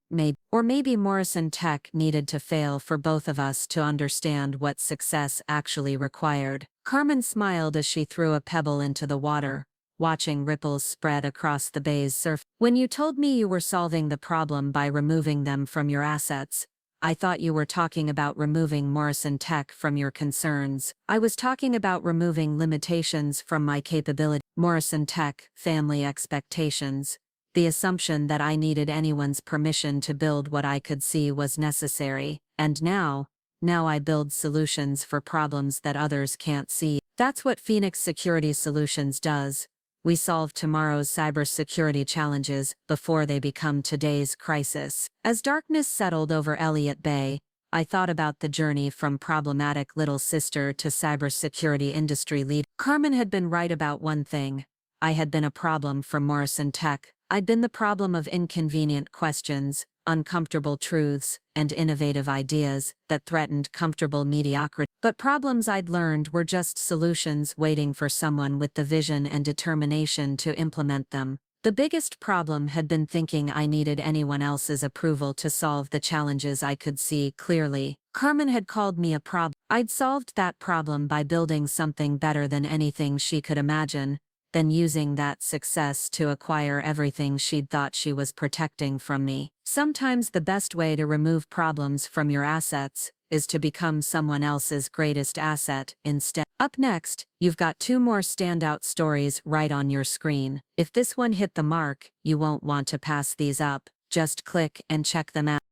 or maybe Morrison Tech needed to fail for both of us to understand what success actually required. Carmen smiled as she threw a pebble into the water, watching ripples spread across the bay's surface. When you told me you were solving the problem by removing them from your assets, I thought you were talking about removing Morrison Tech from your concerns. I was talking about removing limitations from my capability. Morrison Tech, family expectations. The assumption that I needed anyone's permission to build what I could see was necessary. And now I build solutions for problems that others can't see. That's what Phoenix Security Solutions does. We solve tomorrow's cybersecurity challenges before they become today's crisis. As darkness settled over Elliott Bay, I thought about the journey from problematic little sister to cybersecurity industry lead. Carmen had been right about one thing. I had been a problem for Morrison Tech. I'd been the problem of inconvenient questions, uncomfortable truths, and innovative ideas that threatened comfortable mediocrity. But problems I'd learned were just solutions waiting for someone with the vision and determination to implement them. The biggest problem had been thinking I needed anyone else's approval to solve the challenges I could see clearly. Carmen had called me a problem. I'd solved that problem by building something better than anything she could imagine, then using that success to acquire everything she'd thought she was protecting from me. Sometimes the best way to remove problems from your assets is to become someone else's greatest asset instead. Up next, you've got 2 more standout stories right on your screen. If this one hit the mark, you won't want to pass these up. Just click and check them out.